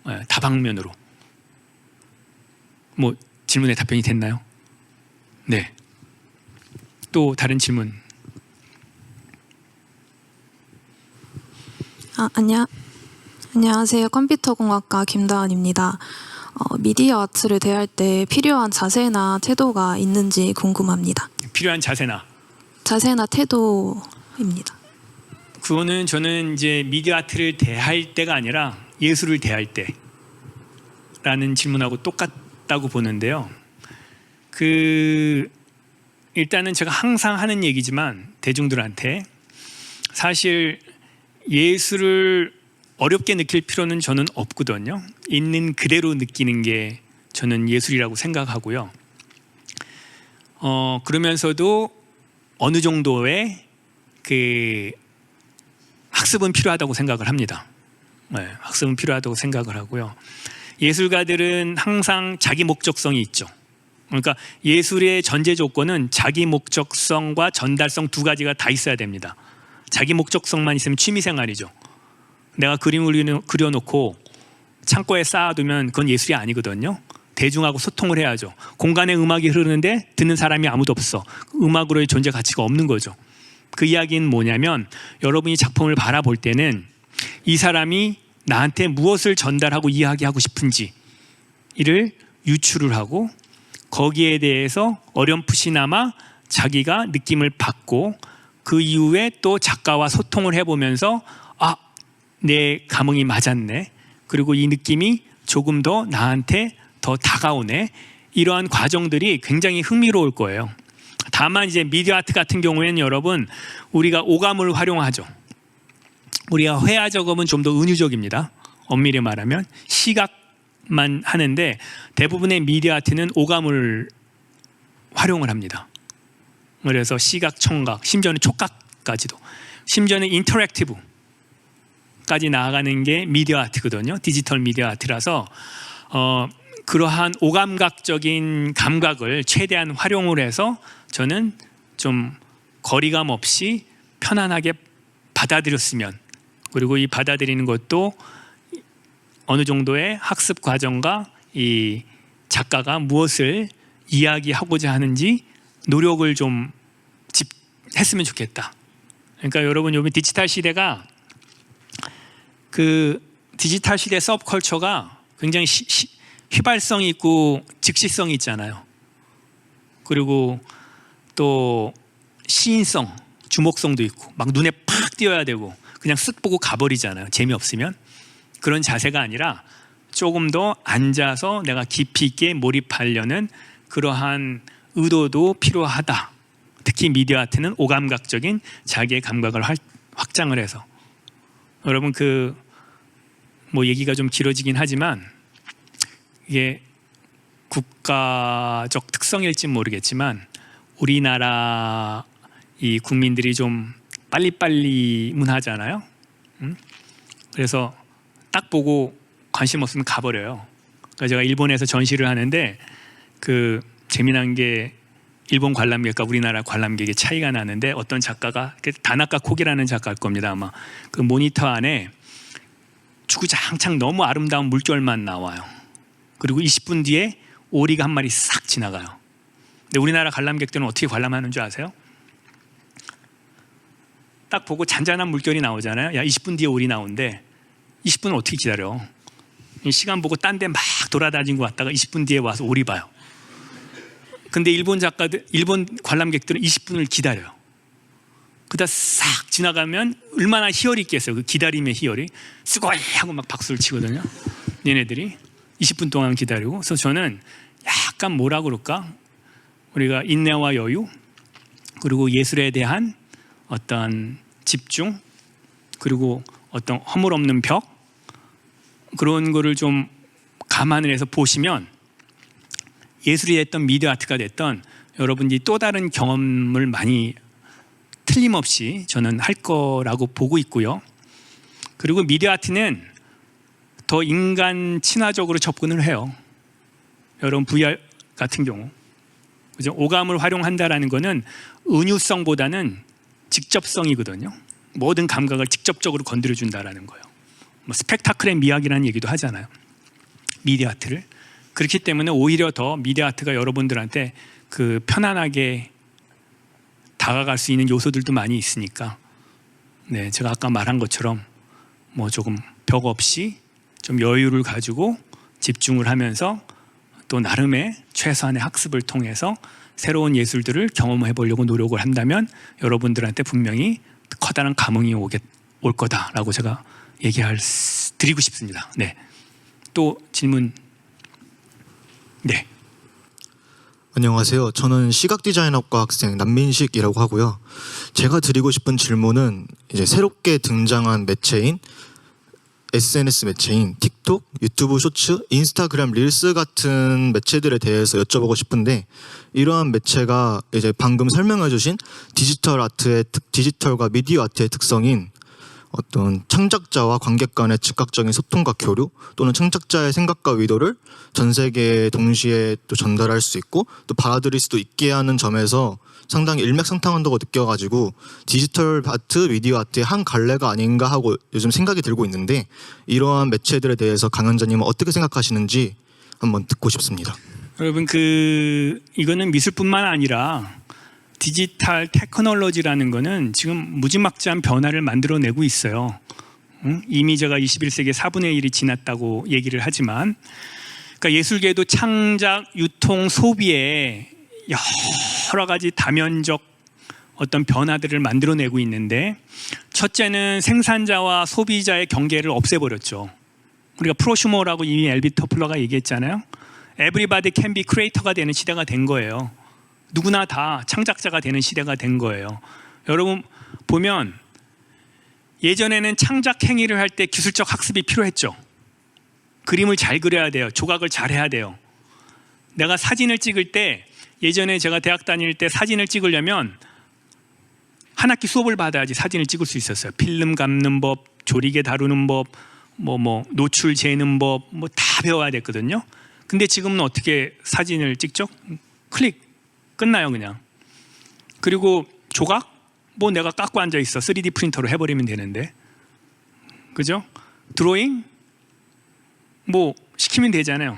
네, 다방면으로. 뭐 질문에 답변이 됐나요? 네. 또 다른 질문. 안녕하세요. 컴퓨터공학과 김다은입니다. 미디어 아트를 대할 때 필요한 자세나 태도가 있는지 궁금합니다. 필요한 자세나 태도입니다. 그거는 저는 이제 미디어 아트를 대할 때가 아니라 예술을 대할 때라는 질문하고 똑같다고 보는데요. 일단은 제가 항상 하는 얘기지만 대중들한테 사실 예술을 어렵게 느낄 필요는 저는 없거든요. 있는 그대로 느끼는 게 저는 예술이라고 생각하고요. 그러면서도 어느 정도의 그 학습은 필요하다고 생각을 합니다. 네, 학습은 필요하다고 생각을 하고요. 예술가들은 항상 자기 목적성이 있죠. 그러니까 예술의 전제 조건은 자기 목적성과 전달성 두 가지가 다 있어야 됩니다. 자기 목적성만 있으면 취미생활이죠. 내가 그림을 그려놓고 창고에 쌓아두면 그건 예술이 아니거든요. 대중하고 소통을 해야죠. 공간에 음악이 흐르는데 듣는 사람이 아무도 없어. 음악으로의 존재 가치가 없는 거죠. 그 이야기는 뭐냐면 여러분이 작품을 바라볼 때는 이 사람이 나한테 무엇을 전달하고 이야기하고 싶은지 이를 유추를 하고 거기에 대해서 어렴풋이나마 자기가 느낌을 받고 그 이후에 또 작가와 소통을 해보면서 내 감흥이 맞았네. 그리고 이 느낌이 조금 더 나한테 더 다가오네. 이러한 과정들이 굉장히 흥미로울 거예요. 다만 이제 미디어 아트 같은 경우에는 여러분 우리가 오감을 활용하죠. 우리가 회화 작업은 좀 더 은유적입니다. 엄밀히 말하면 시각만 하는데 대부분의 미디어 아트는 오감을 활용을 합니다. 그래서 시각, 청각, 심지어는 촉각까지도, 심지어는 인터랙티브 까지 나아가는 게 미디어 아트거든요. 디지털 미디어 아트라서 그러한 오감각적인 감각을 최대한 활용을 해서 저는 좀 거리감 없이 편안하게 받아들였으면, 그리고 이 받아들이는 것도 어느 정도의 학습 과정과 이 작가가 무엇을 이야기하고자 하는지 노력을 좀 했으면 좋겠다. 그러니까 여러분 요즘 디지털 시대가 그 디지털 시대 서브컬처가 굉장히 휘발성이 있고 즉시성이 있잖아요. 그리고 또 시인성, 주목성도 있고 막 눈에 팍 띄어야 되고 그냥 쓱 보고 가버리잖아요. 재미없으면. 그런 자세가 아니라 조금 더 앉아서 내가 깊이 있게 몰입하려는 그러한 의도도 필요하다. 특히 미디어 아트는 오감각적인 자기의 감각을 확장을 해서 여러분 뭐 얘기가 좀 길어지긴 하지만 이게 국가적 특성일지 모르겠지만 우리나라 이 국민들이 좀 빨리빨리 문화잖아요. 그래서 딱 보고 관심 없으면 가버려요. 그러니까 제가 일본에서 전시를 하는데 그 재미난 게 일본 관람객과 우리나라 관람객의 차이가 나는데 어떤 작가가 다나카 코기라는 작가일 겁니다. 아마 그 모니터 안에 주구장창 너무 아름다운 물결만 나와요. 그리고 20분 뒤에 오리가 한 마리 싹 지나가요. 근데 우리나라 관람객들은 어떻게 관람하는 줄 아세요? 딱 보고 잔잔한 물결이 나오잖아요. 야 20분 뒤에 오리 나오는데 20분은 어떻게 기다려? 시간 보고 딴 데 막 돌아다니고 왔다가 20분 뒤에 와서 오리 봐요. 근데 일본 관람객들은 20분을 기다려요. 그다 싹 지나가면 얼마나 희열이 있겠어요. 그 기다림의 희열이. 쓰고이 하고 막 박수를 치거든요. 얘네들이 20분 동안 기다리고. 그래서 저는 약간 뭐라 그럴까? 우리가 인내와 여유, 그리고 예술에 대한 어떤 집중, 그리고 어떤 허물 없는 벽, 그런 거를 좀 감안을 해서 보시면 예술이 됐던 미디어 아트가 됐던 여러분들이 또 다른 경험을 많이 틀림없이 저는 할 거라고 보고 있고요. 그리고 미디어 아트는 더 인간 친화적으로 접근을 해요. 여러분 VR 같은 경우, 그죠? 오감을 활용한다라는 거는 은유성보다는 직접성이거든요. 모든 감각을 직접적으로 건드려준다라는 거예요. 뭐 스펙타클의 미학이라는 얘기도 하잖아요. 미디어 아트를. 그렇기 때문에 오히려 더 미디어 아트가 여러분들한테 그 편안하게 다가갈 수 있는 요소들도 많이 있으니까, 네, 제가 아까 말한 것처럼 뭐 조금 벽 없이 좀 여유를 가지고 집중을 하면서 또 나름의 최소한의 학습을 통해서 새로운 예술들을 경험해 보려고 노력을 한다면 여러분들한테 분명히 커다란 감흥이 올 거다라고 제가 드리고 싶습니다. 네. 또 질문. 네. 안녕하세요. 저는 시각디자인학과 학생 남민식이라고 하고요. 제가 드리고 싶은 질문은 이제 새롭게 등장한 매체인 SNS 매체인 틱톡, 유튜브 쇼츠, 인스타그램 릴스 같은 매체들에 대해서 여쭤보고 싶은데, 이러한 매체가 이제 방금 설명해 주신 디지털과 미디어 아트의 특성인 어떤 창작자와 관객 간의 즉각적인 소통과 교류, 또는 창작자의 생각과 의도를 전 세계에 동시에 또 전달할 수 있고 또 받아들일 수도 있게 하는 점에서 상당히 일맥상통한다고 느껴가지고 디지털 아트, 미디어 아트의 한 갈래가 아닌가 하고 요즘 생각이 들고 있는데, 이러한 매체들에 대해서 강연자님은 어떻게 생각하시는지 한번 듣고 싶습니다. 여러분, 이거는 미술뿐만 아니라 디지털 테크놀로지라는 거는 지금 무지막지한 변화를 만들어내고 있어요. 이미 제가 21세기 4분의 1이 지났다고 얘기를 하지만, 그러니까 예술계도 창작, 유통, 소비에 여러 가지 다면적 어떤 변화들을 만들어내고 있는데, 첫째는 생산자와 소비자의 경계를 없애버렸죠. 우리가 프로슈머라고 이미 엘비 터플러가 얘기했잖아요. Everybody can be creator가 되는 시대가 된 거예요. 누구나 다 창작자가 되는 시대가 된 거예요. 여러분 보면 예전에는 창작 행위를 할 때 기술적 학습이 필요했죠. 그림을 잘 그려야 돼요. 조각을 잘 해야 돼요. 내가 사진을 찍을 때, 예전에 제가 대학 다닐 때 사진을 찍으려면 한 학기 수업을 받아야지 사진을 찍을 수 있었어요. 필름 감는 법, 조리개 다루는 법, 노출 재는 법, 다 배워야 됐거든요. 근데 지금은 어떻게 사진을 찍죠? 클릭, 끝나요 그냥. 그리고 조각? 내가 깎고 앉아 있어. 3D 프린터로 해버리면 되는데, 그죠? 드로잉? 시키면 되잖아요.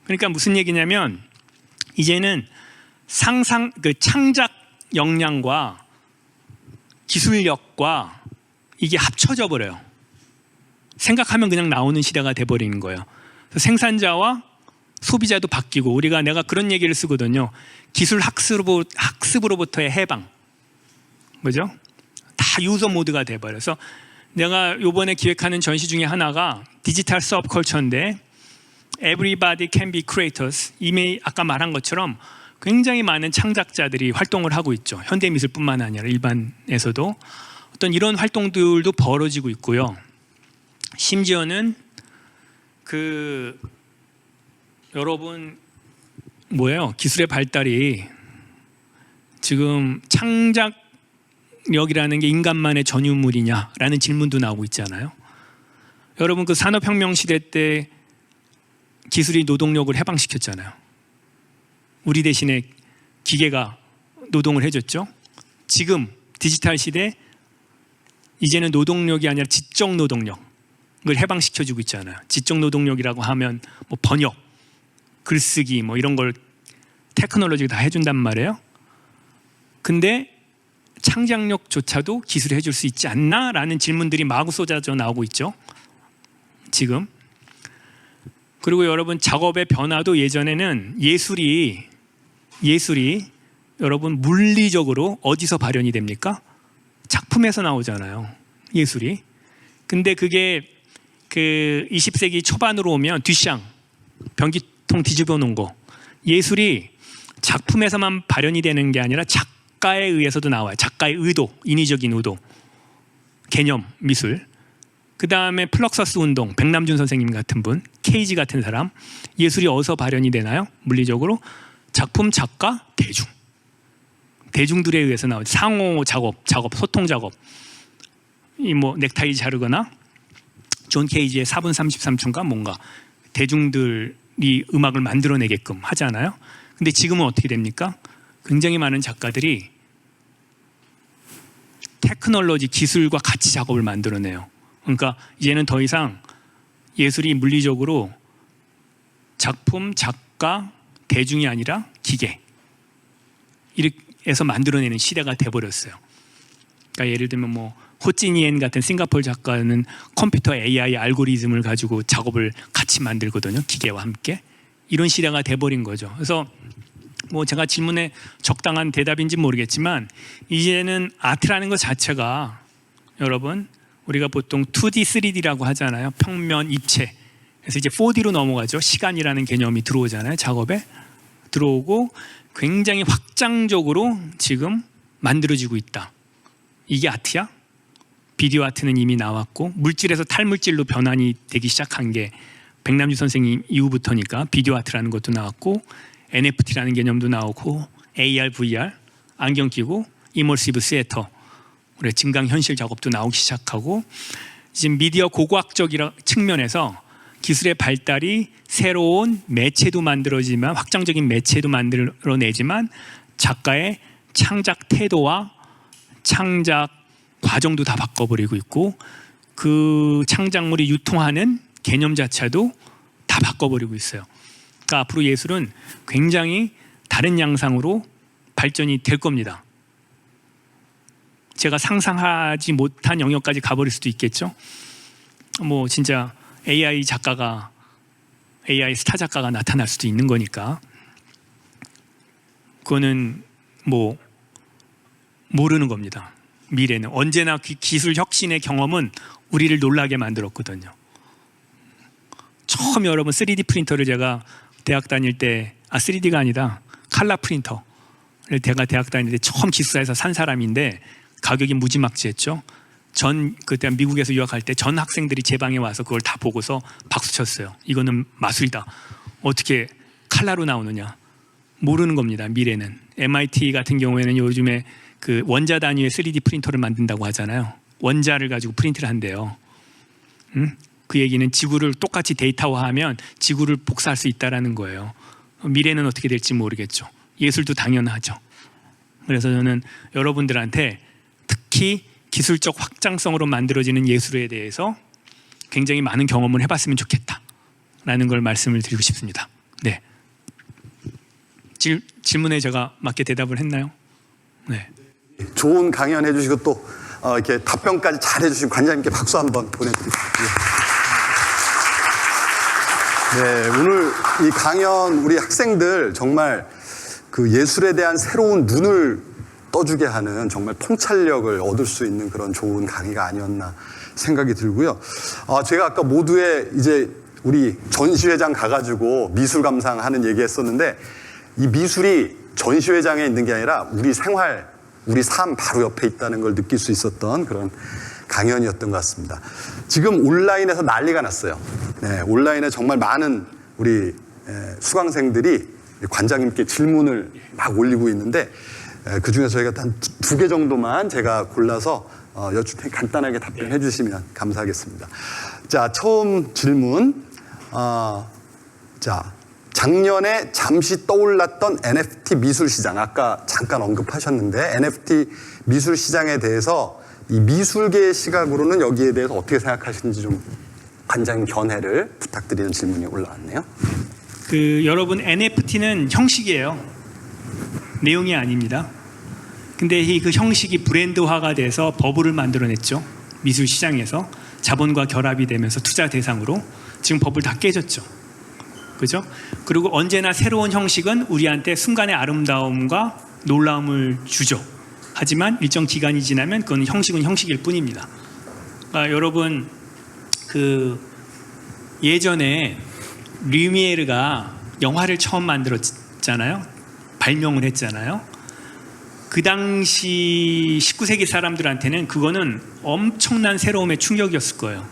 그러니까 무슨 얘기냐면, 이제는 창작 역량과 기술력과 이게 합쳐져 버려요. 생각하면 그냥 나오는 시대가 돼버리는 거예요. 그래서 생산자와 소비자도 바뀌고, 내가 그런 얘기를 쓰거든요. 기술 학습으로부터의 해방, 그죠? 다 유저 모드가 돼버려서, 내가 이번에 기획하는 전시 중에 하나가 디지털 서브컬처인데, Everybody can be creators. 이미 아까 말한 것처럼 굉장히 많은 창작자들이 활동을 하고 있죠. 현대미술뿐만 아니라 일반에서도 어떤 이런 활동들도 벌어지고 있고요. 심지어는 여러분 기술의 발달이 지금 창작력이라는 게 인간만의 전유물이냐라는 질문도 나오고 있잖아요. 여러분, 산업혁명 시대 때 기술이 노동력을 해방시켰잖아요. 우리 대신에 기계가 노동을 해줬죠. 지금 디지털 시대, 이제는 노동력이 아니라 지적 노동력을 해방시켜주고 있잖아요. 지적 노동력이라고 하면 번역, 글쓰기 이런 걸 테크놀로지가 다 해준단 말이에요. 근데 창작력조차도 기술이 해줄 수 있지 않나라는 질문들이 마구 쏟아져 나오고 있죠. 지금. 그리고 여러분, 작업의 변화도 예전에는 예술이 여러분 물리적으로 어디서 발현이 됩니까? 작품에서 나오잖아요. 예술이. 근데 그게 20세기 초반으로 오면 듀샹, 변기통 뒤집어 놓은 거, 예술이 작품에서만 발현이 되는 게 아니라 작가에 의해서도 나와요. 작가의 의도, 인위적인 의도, 개념, 미술. 그 다음에 플럭서스 운동, 백남준 선생님 같은 분, 케이지 같은 사람. 예술이 어디서 발현이 되나요? 물리적으로 작품, 작가, 대중들에 의해서 나오죠. 상호 작업, 소통 작업. 넥타이 자르거나 존 케이지의 4분 33초인가 뭔가 대중들이 음악을 만들어내게끔 하잖아요. 근데 지금은 어떻게 됩니까? 굉장히 많은 작가들이 테크놀로지 기술과 같이 작업을 만들어내요. 그러니까 이제는 더 이상 예술이 물리적으로 작품, 작가, 대중이 아니라 기계 이렇게 해서 만들어내는 시대가 돼버렸어요. 그러니까 예를 들면 뭐 호찌니엔 같은 싱가포르 작가는 컴퓨터 AI 알고리즘을 가지고 작업을 같이 만들거든요. 기계와 함께. 이런 시대가 돼버린 거죠. 그래서 뭐 제가 질문에 적당한 대답인지 모르겠지만 이제는 아트라는 것 자체가 여러분 우리가 보통 2D, 3D라고 하잖아요. 평면, 입체. 그래서 이제 4D로 넘어가죠. 시간이라는 개념이 들어오잖아요. 작업에 들어오고 굉장히 확장적으로 지금 만들어지고 있다. 이게 아트야? 비디오 아트는 이미 나왔고 물질에서 탈물질로 변환이 되기 시작한 게 백남주 선생님 이후부터니까 비디오 아트라는 것도 나왔고 NFT라는 개념도 나오고 AR, VR, 안경 끼고 이머시브 시애터, 우리 증강현실 작업도 나오기 시작하고 지금 미디어 고고학적이라 측면에서 기술의 발달이 새로운 매체도 만들어지만 확장적인 매체도 만들어내지만 작가의 창작 태도와 창작 과정도 다 바꿔버리고 있고 그 창작물이 유통하는 개념 자체도 다 바꿔버리고 있어요. 그러니까 앞으로 예술은 굉장히 다른 양상으로 발전이 될 겁니다. 제가 상상하지 못한 영역까지 가버릴 수도 있겠죠. 뭐 진짜 AI 작가가 AI 스타 작가가 나타날 수도 있는 거니까 그거는 뭐 모르는 겁니다. 미래는 언제나 기술 혁신의 경험은 우리를 놀라게 만들었거든요. 처음 여러분 3D 프린터를 제가 대학 다닐 때 3D가 아니다 칼라 프린터를 제가 대학 다닐 때 처음 기숙사에서 산 사람인데 가격이 무지막지했죠. 그때 미국에서 유학할 때 전 학생들이 제 방에 와서 그걸 다 보고서 박수 쳤어요. 이거는 마술이다. 어떻게 칼라로 나오느냐. 모르는 겁니다. 미래는. MIT 같은 경우에는 요즘에 그 원자 단위의 3D 프린터를 만든다고 하잖아요. 원자를 가지고 프린트를 한대요. 그 얘기는 지구를 똑같이 데이터화하면 지구를 복사할 수 있다는 거예요. 미래는 어떻게 될지 모르겠죠. 예술도 당연하죠. 그래서 저는 여러분들한테 특히 기술적 확장성으로 만들어지는 예술에 대해서 굉장히 많은 경험을 해봤으면 좋겠다라는 걸 말씀을 드리고 싶습니다. 네. 질문에 제가 맞게 대답을 했나요? 네. 좋은 강연 해주시고 또 이렇게 답변까지 잘 해주신 관장님께 박수 한번 보내드립니다. 네, 오늘 이 강연 우리 학생들 정말 그 예술에 대한 새로운 눈을 떠주게 하는 정말 통찰력을 얻을 수 있는 그런 좋은 강의가 아니었나 생각이 들고요. 제가 아까 모두에 이제 우리 전시회장 가가지고 미술 감상하는 얘기 했었는데 이 미술이 전시회장에 있는 게 아니라 우리 생활, 우리 삶 바로 옆에 있다는 걸 느낄 수 있었던 그런 강연이었던 것 같습니다. 지금 온라인에서 난리가 났어요. 네, 온라인에 정말 많은 우리 수강생들이 관장님께 질문을 막 올리고 있는데 그 중에서 저희가 한 2개 정도만 제가 골라서 여쭙 테니 간단하게 답변해 주시면 감사하겠습니다. 자, 처음 질문. 자, 작년에 잠시 떠올랐던 NFT 미술 시장, 아까 잠깐 언급하셨는데 NFT 미술 시장에 대해서 이 미술계의 시각으로는 여기에 대해서 어떻게 생각하시는지 좀 관장님 견해를 부탁드리는 질문이 올라왔네요. 여러분 NFT는 형식이에요. 내용이 아닙니다. 근데 그 형식이 브랜드화가 돼서 버블을 만들어냈죠. 미술 시장에서 자본과 결합이 되면서 투자 대상으로 지금 버블 다 깨졌죠. 그죠? 그리고 언제나 새로운 형식은 우리한테 순간의 아름다움과 놀라움을 주죠. 하지만 일정 기간이 지나면 그건 형식은 형식일 뿐입니다. 그러니까 여러분 예전에 류미에르가 영화를 처음 만들었잖아요. 발명을 했잖아요. 그 당시 19세기 사람들한테는 그거는 엄청난 새로움의 충격이었을 거예요.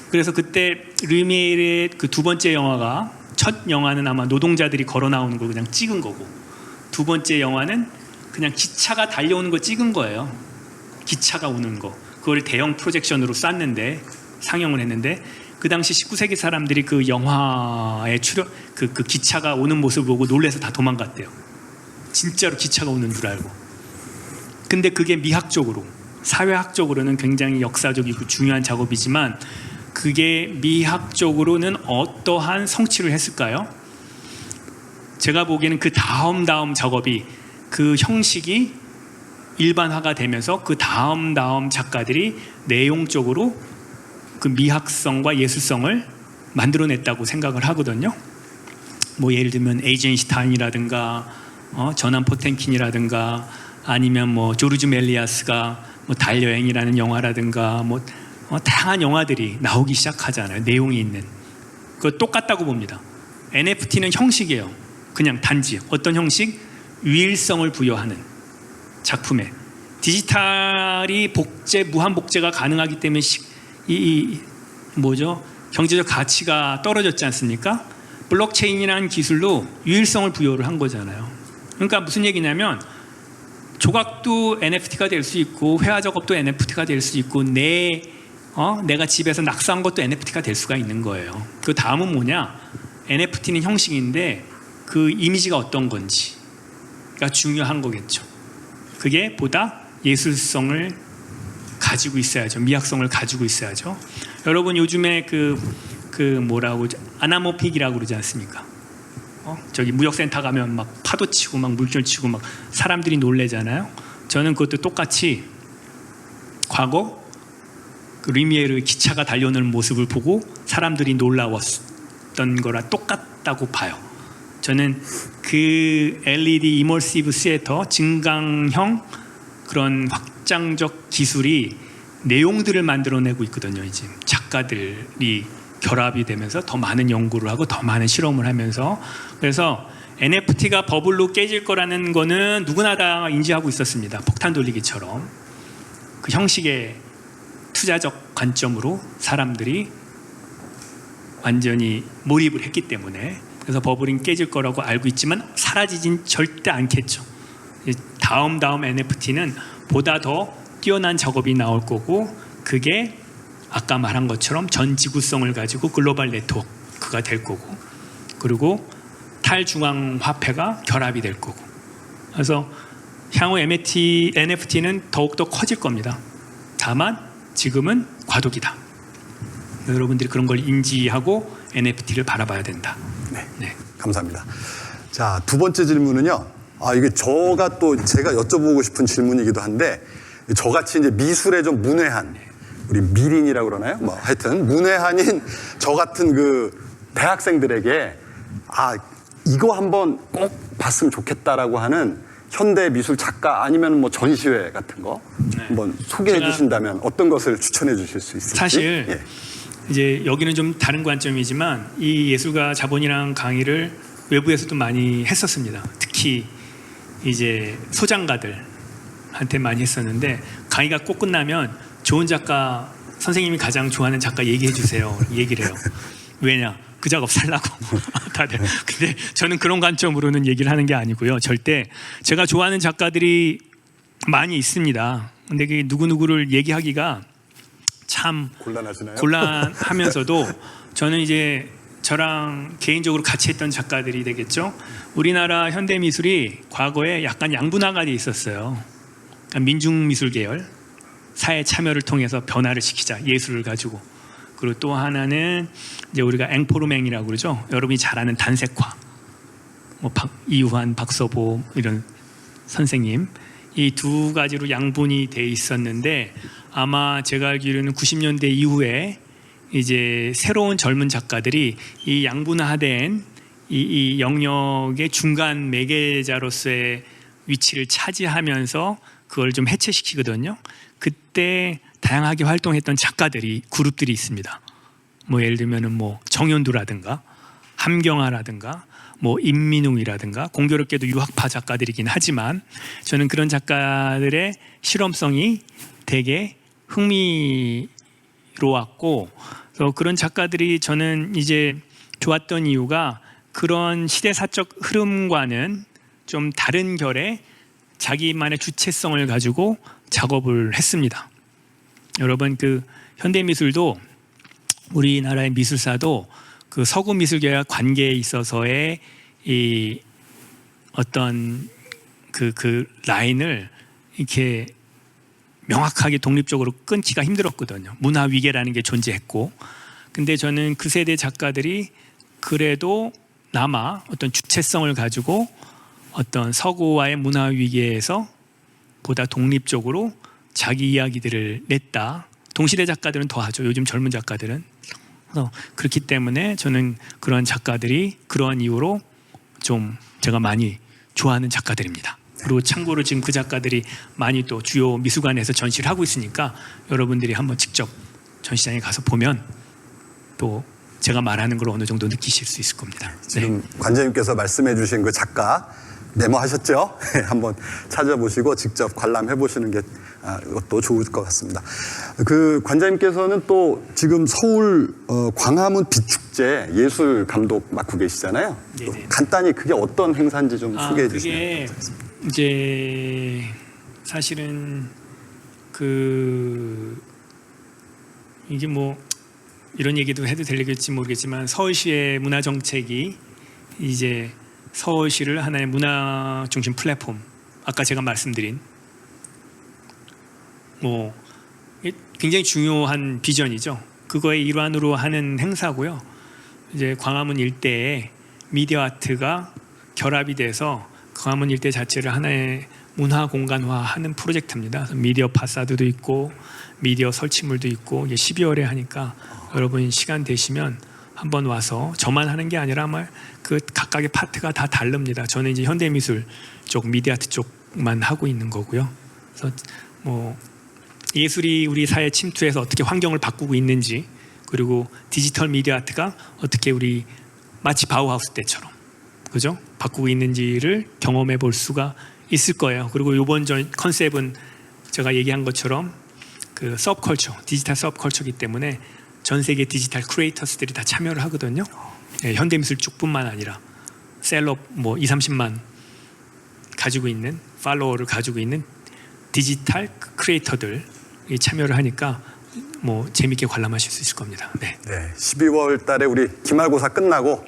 그래서 그때 류미에르의 그 2번째 영화가, 첫 영화는 아마 노동자들이 걸어 나오는 걸 그냥 찍은 거고, 2번째 영화는 그냥 기차가 달려오는 거 찍은 거예요. 기차가 오는 거. 그걸 대형 프로젝션으로 쐈는데 상영을 했는데 그 당시 19세기 사람들이 그 영화에 출연 그 기차가 오는 모습을 보고 놀래서 다 도망갔대요. 진짜로 기차가 오는 줄 알고. 근데 그게 미학적으로, 사회학적으로는 굉장히 역사적이고 중요한 작업이지만 그게 미학적으로는 어떠한 성취를 했을까요? 제가 보기에는 그 다음 작업이, 그 형식이 일반화가 되면서 그 다음 작가들이 내용적으로 그 미학성과 예술성을 만들어냈다고 생각을 하거든요. 뭐 예를 들면 에이젠슈타인이라든가 전함 포텐킨이라든가 아니면 뭐 조르주 멜리아스가 뭐 달여행이라는 영화라든가 뭐 다양한 영화들이 나오기 시작하잖아요. 내용이 있는. 그거 똑같다고 봅니다. NFT는 형식이에요. 그냥 단지 어떤 형식? 유일성을 부여하는 작품에 디지털이 무한 복제가 가능하기 때문에 경제적 가치가 떨어졌지 않습니까? 블록체인이라는 기술로 유일성을 부여를 한 거잖아요. 그러니까 무슨 얘기냐면 조각도 NFT가 될 수 있고 회화 작업도 NFT가 될 수 있고 내가 집에서 낙서한 것도 NFT가 될 수가 있는 거예요. 그 다음은 뭐냐? NFT는 형식인데 그 이미지가 어떤 건지가 중요한 거겠죠. 그게 보다 예술성을 가지고 있어야죠. 미학성을 가지고 있어야죠. 여러분 요즘에 아나모픽이라고 그러지 않습니까? 저기 무역센터 가면 막 파도 치고 막 물결 치고 막 사람들이 놀래잖아요. 저는 그것도 똑같이 과거 그 리미에르 기차가 달려오는 모습을 보고 사람들이 놀라웠던 거랑 똑같다고 봐요. 저는 그 LED 이머시브 시애터 증강형 그런 확장적 기술이 내용들을 만들어내고 있거든요. 이제 작가들이 결합이 되면서 더 많은 연구를 하고 더 많은 실험을 하면서, 그래서 NFT가 버블로 깨질 거라는 거는 누구나 다 인지하고 있었습니다. 폭탄 돌리기처럼 그 형식의 투자적 관점으로 사람들이 완전히 몰입을 했기 때문에, 그래서 버블이 깨질 거라고 알고 있지만 사라지진 절대 않겠죠. 다음 NFT는 보다 더 뛰어난 작업이 나올 거고, 그게 아까 말한 것처럼 전 지구성을 가지고 글로벌 네트워크가 될 거고, 그리고 탈중앙 화폐가 결합이 될 거고, 그래서 향후 NFT는 더욱더 커질 겁니다. 다만 지금은 과도기다. 여러분들이 그런 걸 인지하고 NFT를 바라봐야 된다. 네. 감사합니다. 자, 두 번째 질문은요. 이게 제가 여쭤보고 싶은 질문이기도 한데, 저같이 이제 미술에 좀 문외한, 우리 미린이라고 그러나요? 뭐 하여튼 문외한인 저 같은 그 대학생들에게 이거 한번 꼭 봤으면 좋겠다라고 하는 현대 미술 작가 아니면 뭐 전시회 같은 거 한번 소개해 주신다면 어떤 것을 추천해 주실 수 있을지. 사실 이제 여기는 좀 다른 관점이지만 이 예술가 자본이랑 강의를 외부에서도 많이 했었습니다. 특히 이제 소장가들한테 많이 했었는데, 강의가 꼭 끝나면 좋은 작가, 선생님이 가장 좋아하는 작가 얘기해 주세요. 얘기를 해요. 왜냐? 그 작업 살라고 다들. 근데 저는 그런 관점으로는 얘기를 하는 게 아니고요. 절대 제가 좋아하는 작가들이 많이 있습니다. 근데 그 누구누구를 얘기하기가 참 곤란하시나요? 곤란하면서도 저는 이제 저랑 개인적으로 같이 했던 작가들이 되겠죠. 우리나라 현대미술이 과거에 약간 양분화가 돼 있었어요. 그러니까 민중미술 계열, 사회 참여를 통해서 변화를 시키자, 예술을 가지고. 그리고 또 하나는 이제 우리가 앵포르맹이라고 그러죠. 여러분이 잘 아는 단색화, 뭐 이우환, 박서보 이런 선생님, 이 두 가지로 양분이 돼 있었는데, 아마 제가 알기로는 90년대 이후에 이제 새로운 젊은 작가들이 이 양분화된 이 영역의 중간 매개자로서의 위치를 차지하면서 그걸 좀 해체시키거든요. 그때 다양하게 활동했던 그룹들이 있습니다. 뭐 예를 들면은 뭐 정연두라든가 함경아라든가 뭐 임민웅이라든가, 공교롭게도 유학파 작가들이긴 하지만 저는 그런 작가들의 실험성이 되게 흥미로웠고, 그런 작가들이 저는 이제 좋았던 이유가 그런 시대사적 흐름과는 좀 다른 결의 자기만의 주체성을 가지고 작업을 했습니다. 여러분, 그 현대미술도 우리나라의 미술사도 그 서구 미술계와 관계에 있어서의 이 어떤 그 라인을 이렇게 명확하게 독립적으로 끊기가 힘들었거든요. 문화 위계라는 게 존재했고, 근데 저는 그 세대 작가들이 그래도 남아 어떤 주체성을 가지고 어떤 서구와의 문화 위계에서 보다 독립적으로 자기 이야기들을 냈다. 동시대 작가들은 더 하죠. 요즘 젊은 작가들은. 그래서 그렇기 때문에 저는 그런 작가들이 그러한 이유로 좀 제가 많이 좋아하는 작가들입니다. 그리고 참고로 지금 그 작가들이 많이 또 주요 미술관에서 전시를 하고 있으니까 여러분들이 한번 직접 전시장에 가서 보면 또 제가 말하는 걸 어느 정도 느끼실 수 있을 겁니다. 지금 관장님께서 말씀해 주신 그 작가 메모하셨죠? 한번 찾아보시고 직접 관람해 보시는 게 이것도 좋을 것 같습니다. 그 관장님께서는 또 지금 서울 광화문 빛축제 예술 감독 맡고 계시잖아요. 또 간단히 그게 어떤 행사인지 좀 소개해 주시면 좋겠습니다. 이제 사실은 이게 뭐 이런 얘기도 해도 될지 모르겠지만 서울시의 문화 정책이 이제 서울시를 하나의 문화 중심 플랫폼, 아까 제가 말씀드린 뭐 굉장히 중요한 비전이죠. 그거의 일환으로 하는 행사고요. 이제 광화문 일대에 미디어 아트가 결합이 돼서 광화문 일대 자체를 하나의 문화 공간화하는 프로젝트입니다. 그래서 미디어 파사드도 있고 미디어 설치물도 있고 이게 12월에 하니까 여러분 시간 되시면 한번 와서 저만 하는 게 아니라 아마 그 각각의 파트가 다 다릅니다. 저는 이제 현대미술 쪽, 미디어 아트 쪽만 하고 있는 거고요. 그래서 뭐 예술이 우리 사회에 침투해서 어떻게 환경을 바꾸고 있는지, 그리고 디지털 미디어 아트가 어떻게 우리 마치 바우하우스 때처럼 그죠? 바꾸고 있는지를 경험해 볼 수가 있을 거예요. 그리고 이번 컨셉은 제가 얘기한 것처럼 그 서브컬처, 디지털 서브컬처이기 때문에 전 세계 디지털 크리에이터스들이 다 참여를 하거든요. 네, 현대미술 쪽뿐만 아니라 셀럽 뭐 20-30만 가지고 있는 팔로워를 가지고 있는 디지털 크리에이터들이 참여를 하니까 뭐 재밌게 관람하실 수 있을 겁니다. 네. 12월 달에 우리 기말고사 끝나고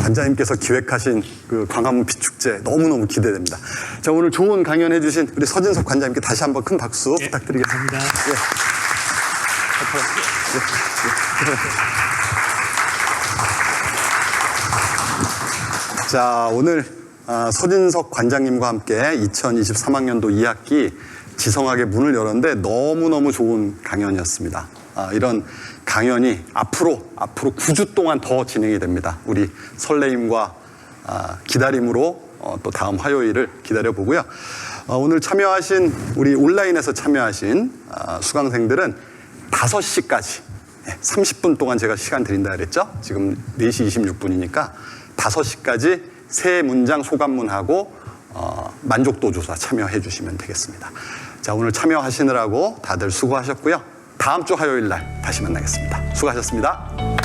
관장님께서 기획하신 그 광화문 빛축제 너무너무 기대됩니다. 자, 오늘 좋은 강연 해주신 우리 서진석 관장님께 다시 한번 큰 박수 부탁드리겠습니다. 감사합니다. 자, 오늘 서진석 관장님과 함께 2023학년도 2학기 지성학의 문을 열었는데 너무너무 좋은 강연이었습니다. 이런 강연이 앞으로 9주 동안 더 진행이 됩니다. 우리 설레임과 기다림으로 또 다음 화요일을 기다려보고요. 오늘 참여하신 우리 온라인에서 참여하신 수강생들은 5시까지 30분 동안 제가 시간 드린다 그랬죠? 지금 4시 26분이니까 5시까지 새 문장 소감문하고 만족도 조사 참여해 주시면 되겠습니다. 자, 오늘 참여하시느라고 다들 수고하셨고요. 다음 주 화요일 날 다시 만나겠습니다. 수고하셨습니다.